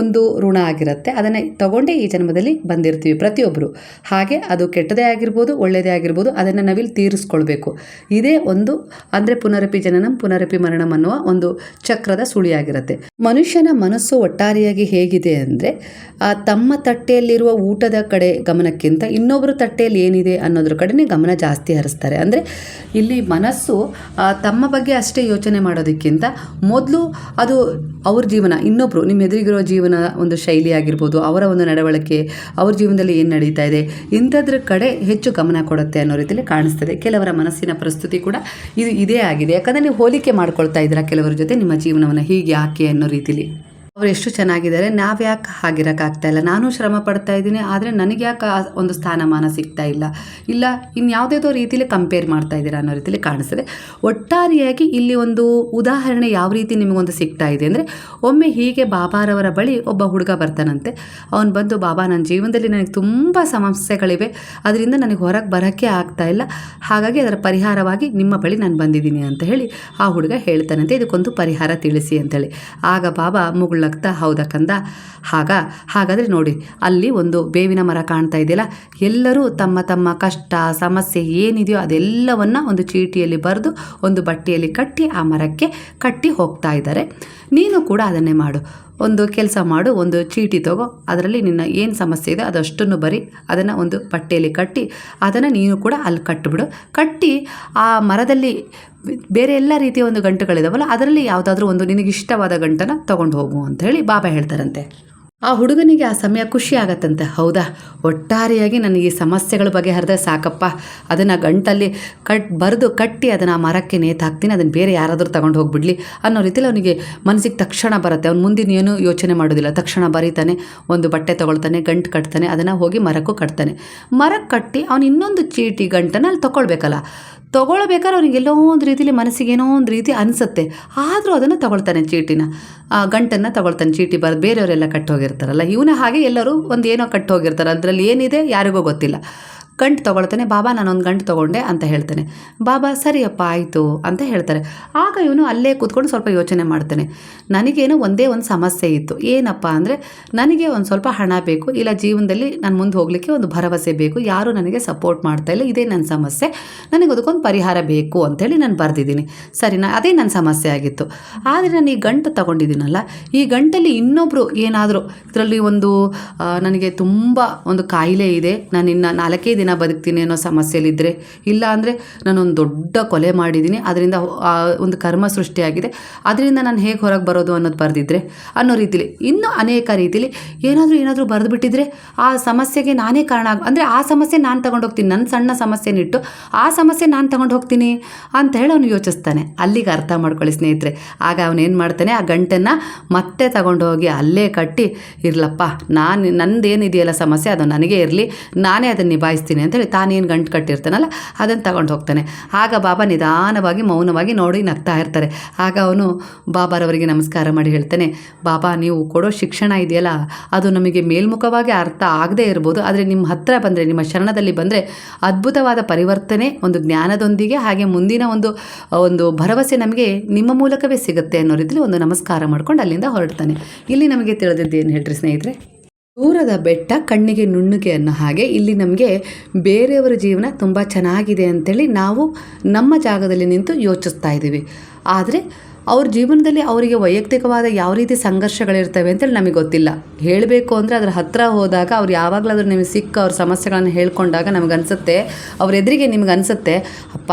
ಒಂದು ಋಣ ಆಗಿರುತ್ತೆ, ಅದನ್ನು ತಗೊಂಡೇ ಈ ಜನ್ಮದಲ್ಲಿ ಬಂದಿರ್ತೀವಿ ಪ್ರತಿಯೊಬ್ಬರು. ಹಾಗೆ ಅದು ಕೆಟ್ಟದೇ ಆಗಿರ್ಬೋದು, ಒಳ್ಳೆಯದೇ ಆಗಿರ್ಬೋದು, ಅದನ್ನು ನಾವಿಲ್ಲಿ ತೀರಿಸ್ಕೊಳ್ಬೇಕು. ಇದೇ ಒಂದು ಅಂದರೆ ಪುನರಪಿ ಜನನಂ ಪುನರಪಿ ಮರಣಂ ಅನ್ನುವ ಒಂದು ಚಕ್ರದ ಸುಳಿಯಾಗಿರುತ್ತೆ. ಮನುಷ್ಯನ ಮನಸ್ಸು ಒಟ್ಟಾರೆಯಾಗಿ ಹೇಗಿದೆ ಅಂದರೆ, ತಮ್ಮ ತಟ್ಟೆಯಲ್ಲಿರುವ ಊಟದ ಕಡೆ ಗಮನಕ್ಕಿಂತ ಇನ್ನೊಬ್ಬರು ತಟ್ಟೆಯಲ್ಲಿ ಏನಿದೆ ಅನ್ನೋದ್ರ ಕಡೆನೇ ಗಮನ ಜಾಸ್ತಿ ಹರಿಸ್ತಾರೆ. ಅಂದರೆ ಇಲ್ಲಿ ಮನಸ್ಸು ತಮ್ಮ ಬಗ್ಗೆ ಅಷ್ಟೇ ಯೋಚನೆ ಮಾಡೋದಕ್ಕಿಂತ ಮೊದಲು ಅದು ಅವ್ರ ಜೀವನ, ಇನ್ನೊಬ್ಬರು ನಿಮ್ಮ ಎದುರಿಗಿರೋ ಜೀವನ ಒಂದು ಶೈಲಿ ಆಗಿರ್ಬೋದು, ಅವರ ಒಂದು ನಡವಳಿಕೆ, ಅವ್ರ ಜೀವನದಲ್ಲಿ ಏನು ನಡೀತಾ ಇದೆ, ಇಂಥದ್ರ ಕಡೆ ಹೆಚ್ಚು ಗಮನ ಕೊಡುತ್ತೆ ಅನ್ನೋ ರೀತಿಯಲ್ಲಿ ಕಾಣಿಸ್ತದೆ. ಕೆಲವರ ಮನಸ್ಸಿನ ಪರಿಸ್ಥಿತಿ ಕೂಡ ಇದೇ ಆಗಿದೆ. ಯಾಕಂದರೆ ನೀವು ಹೋಲಿಕೆ ಮಾಡ್ಕೊಳ್ತಾ ಇದ್ದೀರಾ ಕೆಲವರ ಜೊತೆ ನಿಮ್ಮ ಜೀವನವನ್ನು, ಹೀಗೆ ಯಾಕೆ ಅನ್ನೋ ರೀತಿಲಿ. ಅವ್ರು ಎಷ್ಟು ಚೆನ್ನಾಗಿದ್ದಾರೆ, ನಾವು ಯಾಕೆ ಹಾಗಿರೋಕ್ಕಾಗ್ತಾ ಇಲ್ಲ, ನಾನು ಶ್ರಮ ಪಡ್ತಾ ಇದ್ದೀನಿ ಆದರೆ ನನಗೆ ಯಾಕೆ ಒಂದು ಸ್ಥಾನಮಾನ ಸಿಗ್ತಾ ಇಲ್ಲ, ಇಲ್ಲ ಇನ್ಯಾವುದೇದೋ ರೀತಿಯಲ್ಲಿ ಕಂಪೇರ್ ಮಾಡ್ತಾ ಇದ್ದೀರಾ ಅನ್ನೋ ರೀತಿಯಲ್ಲಿ ಕಾಣಿಸ್ತದೆ. ಒಟ್ಟಾರೆಯಾಗಿ ಇಲ್ಲಿ ಒಂದು ಉದಾಹರಣೆ ಯಾವ ರೀತಿ ನಿಮಗೊಂದು ಸಿಗ್ತಾ ಇದೆ ಅಂದರೆ, ಒಮ್ಮೆ ಹೀಗೆ ಬಾಬಾರವರ ಬಳಿ ಒಬ್ಬ ಹುಡುಗ ಬರ್ತಾನಂತೆ. ಅವನು ಬಂದು, ಬಾಬಾ ನನ್ನ ಜೀವನದಲ್ಲಿ ನನಗೆ ತುಂಬ ಸಮಸ್ಯೆಗಳಿವೆ, ಅದರಿಂದ ನನಗೆ ಹೊರಗೆ ಬರೋಕ್ಕೆ ಆಗ್ತಾ ಇಲ್ಲ, ಹಾಗಾಗಿ ಅದರ ಪರಿಹಾರವಾಗಿ ನಿಮ್ಮ ಬಳಿ ನಾನು ಬಂದಿದ್ದೀನಿ ಅಂತ ಹೇಳಿ ಆ ಹುಡುಗ ಹೇಳ್ತಾನಂತೆ, ಇದಕ್ಕೊಂದು ಪರಿಹಾರ ತಿಳಿಸಿ ಅಂತೇಳಿ. ಆಗ ಬಾಬಾ ಮುಗುಳ್ನಗ್ತಾ, ಹೌದಾ ಕಂದ, ಹಾಗಾದರೆ ನೋಡಿ ಅಲ್ಲಿ ಒಂದು ಬೇವಿನ ಮರ ಕಾಣ್ತಾ ಇದೆಯಲ್ಲ, ಎಲ್ಲರೂ ತಮ್ಮ ತಮ್ಮ ಕಷ್ಟ ಸಮಸ್ಯೆ ಏನಿದೆಯೋ ಅದೆಲ್ಲವನ್ನು ಒಂದು ಚೀಟಿಯಲ್ಲಿ ಬರೆದು ಒಂದು ಬಟ್ಟೆಯಲ್ಲಿ ಕಟ್ಟಿ ಆ ಮರಕ್ಕೆ ಕಟ್ಟಿ ಹೋಗ್ತಾ ಇದ್ದಾರೆ. ನೀನು ಕೂಡ ಅದನ್ನೇ ಮಾಡು, ಒಂದು ಕೆಲಸ ಮಾಡು, ಒಂದು ಚೀಟಿ ತಗೋ, ಅದರಲ್ಲಿ ನಿನ್ನ ಏನು ಸಮಸ್ಯೆ ಇದೆ ಅದಷ್ಟನ್ನು ಬರಿ, ಅದನ್ನು ಒಂದು ಬಟ್ಟೆಯಲ್ಲಿ ಕಟ್ಟಿ ಅದನ್ನು ನೀನು ಕೂಡ ಅಲ್ಲಿ ಕಟ್ಟಿಬಿಡು. ಕಟ್ಟಿ ಆ ಮರದಲ್ಲಿ ಬೇರೆ ಎಲ್ಲ ರೀತಿಯ ಒಂದು ಗಂಟುಗಳಿದಾವಲ್ಲ, ಅದರಲ್ಲಿ ಯಾವುದಾದ್ರೂ ಒಂದು ನಿನಗಿಷ್ಟವಾದ ಗಂಟನ್ನು ತೊಗೊಂಡು ಹೋಗು ಅಂತ ಹೇಳಿ ಬಾಬಾ ಹೇಳ್ತಾರಂತೆ. ಆ ಹುಡುಗನಿಗೆ ಆ ಸಮಯ ಖುಷಿ ಆಗತ್ತಂತೆ. ಹೌದಾ, ಒಟ್ಟಾರೆಯಾಗಿ ನನಗೆ ಈ ಸಮಸ್ಯೆಗಳ ಬಗ್ಗೆ ಹರಿದ್ರೆ ಸಾಕಪ್ಪ, ಅದನ್ನು ಗಂಟಲ್ಲಿ ಬರೆದು ಕಟ್ಟಿ ಅದನ್ನು ಆ ಮರಕ್ಕೆ ನೇತಾಕ್ತೀನಿ, ಅದನ್ನು ಬೇರೆ ಯಾರಾದರೂ ತಗೊಂಡು ಹೋಗಿಬಿಡ್ಲಿ ಅನ್ನೋ ರೀತಿಯಲ್ಲಿ ಅವನಿಗೆ ಮನಸ್ಸಿಗೆ ತಕ್ಷಣ ಬರುತ್ತೆ. ಅವ್ನು ಮುಂದಿನ ಏನು ಯೋಚನೆ ಮಾಡೋದಿಲ್ಲ, ತಕ್ಷಣ ಬರೀತಾನೆ, ಒಂದು ಬಟ್ಟೆ ತೊಗೊಳ್ತಾನೆ, ಗಂಟು ಕಟ್ತಾನೆ, ಅದನ್ನು ಹೋಗಿ ಮರಕ್ಕೂ ಕಟ್ತಾನೆ. ಮರಕ್ಕೆ ಕಟ್ಟಿ ಅವನು ಇನ್ನೊಂದು ಚೀಟಿ ಗಂಟನ್ನು ಅಲ್ಲಿ ತೊಗೊಳ್ಬೇಕಾದ್ರೆ ಅವ್ನಿಗೆ ಎಲ್ಲೋ ಒಂದು ರೀತಿಯಲ್ಲಿ ಮನಸ್ಸಿಗೆ ಏನೋ ಒಂದು ರೀತಿ ಅನಿಸುತ್ತೆ, ಆದರೂ ಅದನ್ನು ತೊಗೊಳ್ತಾನೆ, ಚೀಟಿನ ಗಂಟನ್ನು ತೊಗೊಳ್ತಾನೆ. ಚೀಟಿ ಬರೆದು ಬೇರೆಯವರೆಲ್ಲ ಕಟ್ಟೋಗಿರ್ತಾರಲ್ಲ, ಇವನ ಹಾಗೆ ಎಲ್ಲರೂ ಒಂದು ಏನೋ ಕಟ್ಟೋಗಿರ್ತಾರೆ, ಅದರಲ್ಲಿ ಏನಿದೆ ಯಾರಿಗೂ ಗೊತ್ತಿಲ್ಲ. ಗಂಟು ತೊಗೊಳ್ತಾನೆ. ಬಾಬಾ ನಾನೊಂದು ಗಂಟು ತೊಗೊಂಡೆ ಅಂತ ಹೇಳ್ತಾನೆ. ಬಾಬಾ ಸರಿಯಪ್ಪ ಆಯಿತು ಅಂತ ಹೇಳ್ತಾರೆ. ಆಗ ಇವನು ಅಲ್ಲೇ ಕೂತ್ಕೊಂಡು ಸ್ವಲ್ಪ ಯೋಚನೆ ಮಾಡ್ತಾನೆ. ನನಗೇನು ಒಂದೇ ಒಂದು ಸಮಸ್ಯೆ ಇತ್ತು, ಏನಪ್ಪ ಅಂದರೆ ನನಗೆ ಒಂದು ಸ್ವಲ್ಪ ಹಣ ಬೇಕು, ಇಲ್ಲ ಜೀವನದಲ್ಲಿ ನಾನು ಮುಂದೆ ಹೋಗಲಿಕ್ಕೆ ಒಂದು ಭರವಸೆ ಬೇಕು, ಯಾರೂ ನನಗೆ ಸಪೋರ್ಟ್ ಮಾಡ್ತಾಯಿಲ್ಲ, ಇದೇ ನನ್ನ ಸಮಸ್ಯೆ, ನನಗೆ ಅದಕ್ಕೊಂದು ಪರಿಹಾರ ಬೇಕು ಅಂಥೇಳಿ ನಾನು ಬರೆದಿದ್ದೀನಿ. ಸರಿನಾ, ಅದೇ ನನ್ನ ಸಮಸ್ಯೆ ಆಗಿತ್ತು. ಆದರೆ ನಾನು ಈ ಗಂಟು ತೊಗೊಂಡಿದ್ದೀನಲ್ಲ, ಈ ಗಂಟಲ್ಲಿ ಇನ್ನೊಬ್ಬರು ಏನಾದರೂ ಇದರಲ್ಲಿ ಒಂದು ನನಗೆ ತುಂಬ ಒಂದು ಕಾಯಿಲೆ ಇದೆ, ನಾನು ಇನ್ನು 4 ದಿನ ದಿನ ಬದುಕ್ತೀನಿ ಅನ್ನೋ ಸಮಸ್ಯೆಯಲ್ಲಿದ್ದರೆ, ಇಲ್ಲ ಅಂದರೆ ನಾನೊಂದು ದೊಡ್ಡ ಕೊಲೆ ಮಾಡಿದ್ದೀನಿ, ಅದರಿಂದ ಒಂದು ಕರ್ಮ ಸೃಷ್ಟಿಯಾಗಿದೆ, ಅದರಿಂದ ನಾನು ಹೇಗೆ ಹೊರಗೆ ಬರೋದು ಅನ್ನೋದು ಬರೆದಿದ್ರೆ ಅನ್ನೋ ರೀತಿಲಿ, ಇನ್ನೂ ಅನೇಕ ರೀತಿಲಿ ಏನಾದರೂ ಬರೆದುಬಿಟ್ಟಿದ್ರೆ ಆ ಸಮಸ್ಯೆಗೆ ನಾನೇ ಕಾರಣ ಅಂದರೆ ಆ ಸಮಸ್ಯೆ ನಾನು ತಗೊಂಡೋಗ್ತೀನಿ, ನನ್ನ ಸಣ್ಣ ಸಮಸ್ಯೆನಿಟ್ಟು ಆ ಸಮಸ್ಯೆ ನಾನು ತಗೊಂಡು ಹೋಗ್ತೀನಿ ಅಂತ ಹೇಳಿ ಅವನು ಯೋಚಿಸ್ತಾನೆ. ಅಲ್ಲಿಗೆ ಅರ್ಥ ಮಾಡ್ಕೊಳ್ಳಿ ಸ್ನೇಹಿತರೆ. ಆಗ ಅವನೇನು ಮಾಡ್ತಾನೆ, ಆ ಗಂಟನ್ನು ಮತ್ತೆ ತಗೊಂಡೋಗಿ ಅಲ್ಲೇ ಕಟ್ಟಿ, ಇರಲಪ್ಪ ನಂದೇನಿದೆಯಲ್ಲ ಸಮಸ್ಯೆ ಅದು ನನಗೆ ಇರಲಿ, ನಾನೇ ಅದನ್ನು ನಿಭಾಯಿಸ್ತೀನಿ ಅಂತೇಳಿ ತಾನೇನು ಗಂಟು ಕಟ್ಟಿರ್ತಾನಲ್ಲ ಅದನ್ನು ತಗೊಂಡು ಹೋಗ್ತಾನೆ. ಆಗ ಬಾಬಾ ನಿಧಾನವಾಗಿ ಮೌನವಾಗಿ ನೋಡಿ ನಗ್ತಾ ಇರ್ತಾರೆ. ಆಗ ಅವನು ಬಾಬಾರವರಿಗೆ ನಮಸ್ಕಾರ ಮಾಡಿ ಹೇಳ್ತಾನೆ, ಬಾಬಾ ನೀವು ಕೊಡೋ ಶಿಕ್ಷಣ ಇದೆಯಲ್ಲ ಅದು ನಮಗೆ ಮೇಲ್ಮುಖವಾಗಿ ಅರ್ಥ ಆಗದೇ ಇರ್ಬೋದು, ಆದರೆ ನಿಮ್ಮ ಹತ್ರ ಬಂದರೆ, ನಿಮ್ಮ ಶರಣದಲ್ಲಿ ಬಂದರೆ ಅದ್ಭುತವಾದ ಪರಿವರ್ತನೆ ಒಂದು ಜ್ಞಾನದೊಂದಿಗೆ, ಹಾಗೆ ಮುಂದಿನ ಒಂದು ಭರವಸೆ ನಮಗೆ ನಿಮ್ಮ ಮೂಲಕವೇ ಸಿಗುತ್ತೆ ಅನ್ನೋ ರೀತಿಯಲ್ಲಿ ಒಂದು ನಮಸ್ಕಾರ ಮಾಡ್ಕೊಂಡು ಅಲ್ಲಿಂದ ಹೊರಡ್ತಾನೆ. ಇಲ್ಲಿ ನಮಗೆ ತಿಳಿದಿದ್ದೇನು ಹೇಳ್ರಿ ಸ್ನೇಹಿತರೆ, ದೂರದ ಬೆಟ್ಟ ಕಣ್ಣಿಗೆ ನುಣ್ಣಗೆ ಅನ್ನೋ ಹಾಗೆ ಇಲ್ಲಿ ನಮಗೆ ಬೇರೆಯವರ ಜೀವನ ತುಂಬ ಚೆನ್ನಾಗಿದೆ ಅಂತೇಳಿ ನಾವು ನಮ್ಮ ಜಾಗದಲ್ಲಿ ನಿಂತು ಯೋಚಿಸ್ತಾ ಇದ್ದೀವಿ. ಆದರೆ ಅವ್ರ ಜೀವನದಲ್ಲಿ ಅವರಿಗೆ ವೈಯಕ್ತಿಕವಾದ ಯಾವ ರೀತಿ ಸಂಘರ್ಷಗಳಿರ್ತವೆ ಅಂತೇಳಿ ನಮಗೆ ಗೊತ್ತಿಲ್ಲ. ಹೇಳಬೇಕು ಅಂದರೆ ಅದ್ರ ಹತ್ತಿರ ಹೋದಾಗ ಅವ್ರು ಯಾವಾಗಲಾದ್ರೂ ನಿಮಗೆ ಸಿಕ್ಕ ಅವ್ರ ಸಮಸ್ಯೆಗಳನ್ನು ಹೇಳ್ಕೊಂಡಾಗ ನಮಗನ್ಸುತ್ತೆ, ಅವ್ರ ಎದುರಿಗೆ ನಿಮ್ಗನ್ಸುತ್ತೆ, ಅಪ್ಪ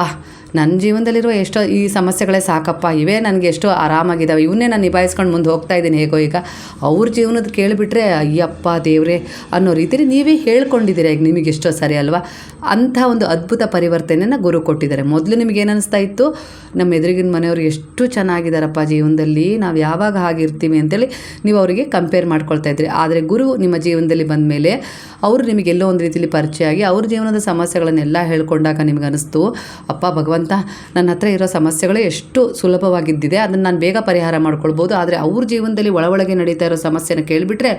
ನನ್ನ ಜೀವನದಲ್ಲಿರುವ ಎಷ್ಟೋ ಈ ಸಮಸ್ಯೆಗಳೇ ಸಾಕಪ್ಪ, ಇವೇ ನನಗೆ ಎಷ್ಟೋ ಆರಾಮಾಗಿದ್ದಾವೆ, ಇವನ್ನೇ ನಾನು ನಿಭಾಯಿಸ್ಕೊಂಡು ಮುಂದೆ ಹೋಗ್ತಾ ಇದ್ದೀನಿ ಹೇಗೋ. ಈಗ ಅವ್ರ ಜೀವನದ ಕೇಳಿಬಿಟ್ರೆ ಅಯ್ಯಪ್ಪ ದೇವ್ರೆ ಅನ್ನೋ ರೀತಿಯಲ್ಲಿ ನೀವೇ ಹೇಳ್ಕೊಂಡಿದ್ದೀರ, ಈಗ ನಿಮಗೆ ಎಷ್ಟೋ ಸರಿ ಅಲ್ವಾ. ಅಂಥ ಒಂದು ಅದ್ಭುತ ಪರಿವರ್ತನೆಯನ್ನು ಗುರು ಕೊಟ್ಟಿದ್ದಾರೆ. ಮೊದಲು ನಿಮಗೇನು ಅನ್ನಿಸ್ತಾ ಇತ್ತು, ನಮ್ಮ ಎದುರಿಗಿನ ಮನೆಯವರು ಎಷ್ಟು ಚೆನ್ನಾಗಿದ್ದಾರಪ್ಪ ಜೀವನದಲ್ಲಿ, ನಾವು ಯಾವಾಗ ಹಾಗಿರ್ತೀವಿ ಅಂತೇಳಿ ನೀವು ಅವರಿಗೆ ಕಂಪೇರ್ ಮಾಡ್ಕೊಳ್ತಾ ಇದ್ರಿ. ಆದರೆ ಗುರು ನಿಮ್ಮ ಜೀವನದಲ್ಲಿ ಬಂದ ಮೇಲೆ ಅವರು ನಿಮಗೆಲ್ಲೋ ಒಂದು ರೀತಿಯಲ್ಲಿ ಪರಿಚಯ ಆಗಿ ಅವ್ರ ಜೀವನದ ಸಮಸ್ಯೆಗಳನ್ನೆಲ್ಲ ಹೇಳ್ಕೊಂಡಾಗ ನಿಮ್ಗೆ ಅನ್ನಿಸ್ತು, ಅಪ್ಪ ಭಗವಂತ ನನ್ನ ಹತ್ರ ಇರೋ ಸಮಸ್ಯೆಗಳು ಎಷ್ಟು ಸುಲಭವಾಗಿದ್ದಿದೆ, ಅದನ್ನು ನಾನು ಬೇಗ ಪರಿಹಾರ ಮಾಡ್ಕೊಳ್ಬೋದು. ಆದರೆ ಅವ್ರ ಜೀವನದಲ್ಲಿ ಒಳಗೆ ನಡೀತಾ ಇರೋ ಸಮಸ್ಯೆನ ಕೇಳಿಬಿಟ್ರೆ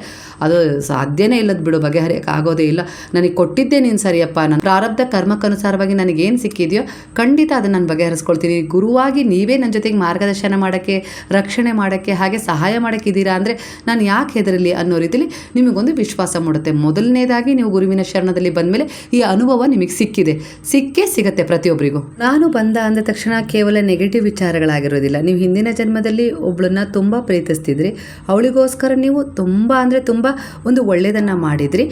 ಅದು ಸಾಧ್ಯನೇ ಇಲ್ಲದ ಬಿಡು, ಬಗೆಹರಿಯಕ್ಕೆ ಆಗೋದೇ ಇಲ್ಲ. ನನಗೆ ಕೊಟ್ಟಿದ್ದೆ ನೀನು ಸರಿಯಪ್ಪ, ನನ್ನ ಪ್ರಾರಬ್ಧ ಕರ್ಮಕ್ಕನುಸಾರವಾಗಿ ನನಗೇನು ಸಿಕ್ಕಿದೆಯೋ ಖಂಡಿತ ಅದನ್ನು ನಾನು ಬಗೆಹರಿಸ್ಕೊಳ್ತೀನಿ. ಗುರುವಾಗಿ ನೀವೇ ನನ್ನ ಜೊತೆಗೆ ಮಾರ್ಗದರ್ಶನ ಮಾಡೋಕ್ಕೆ, ರಕ್ಷಣೆ ಮಾಡೋಕ್ಕೆ, ಹಾಗೆ ಸಹಾಯ ಮಾಡೋಕ್ಕಿದ್ದೀರಾ ಅಂದರೆ ನಾನು ಯಾಕೆ ಹೆದರಲಿ ಅನ್ನೋ ರೀತಿಯಲ್ಲಿ ನಿಮಗೊಂದು ವಿಶ್ವಾಸ ಮೂಡುತ್ತೆ. ಮೊದಲನೇದಾಗಿ ನೀವು ಗುರುವಿನ ಶರಣದಲ್ಲಿ ಬಂದಮೇಲೆ ಈ ಅನುಭವ ನಿಮಗೆ ಸಿಕ್ಕೇ ಸಿಗುತ್ತೆ ಪ್ರತಿಯೊಬ್ಬರಿಗೂ. ನಾನು ಬಂದ ಅಂದ ತಕ್ಷಣ ಕೇವಲ ನೆಗೆಟಿವ್ ವಿಚಾರಗಳಾಗಿರೋದಿಲ್ಲ. ನೀವು ಹಿಂದಿನ ಜನ್ಮದಲ್ಲಿ ಒಬ್ಳನ್ನ ತುಂಬ ಪ್ರೀತಿಸ್ತಿದ್ರಿ, ಅವಳಿಗೋಸ್ಕರ ನೀವು ತುಂಬ ಅಂದರೆ ತುಂಬ ಒಂದು ಒಳ್ಳೆಯದನ್ನು ಮಾಡಿದ್ರಿ.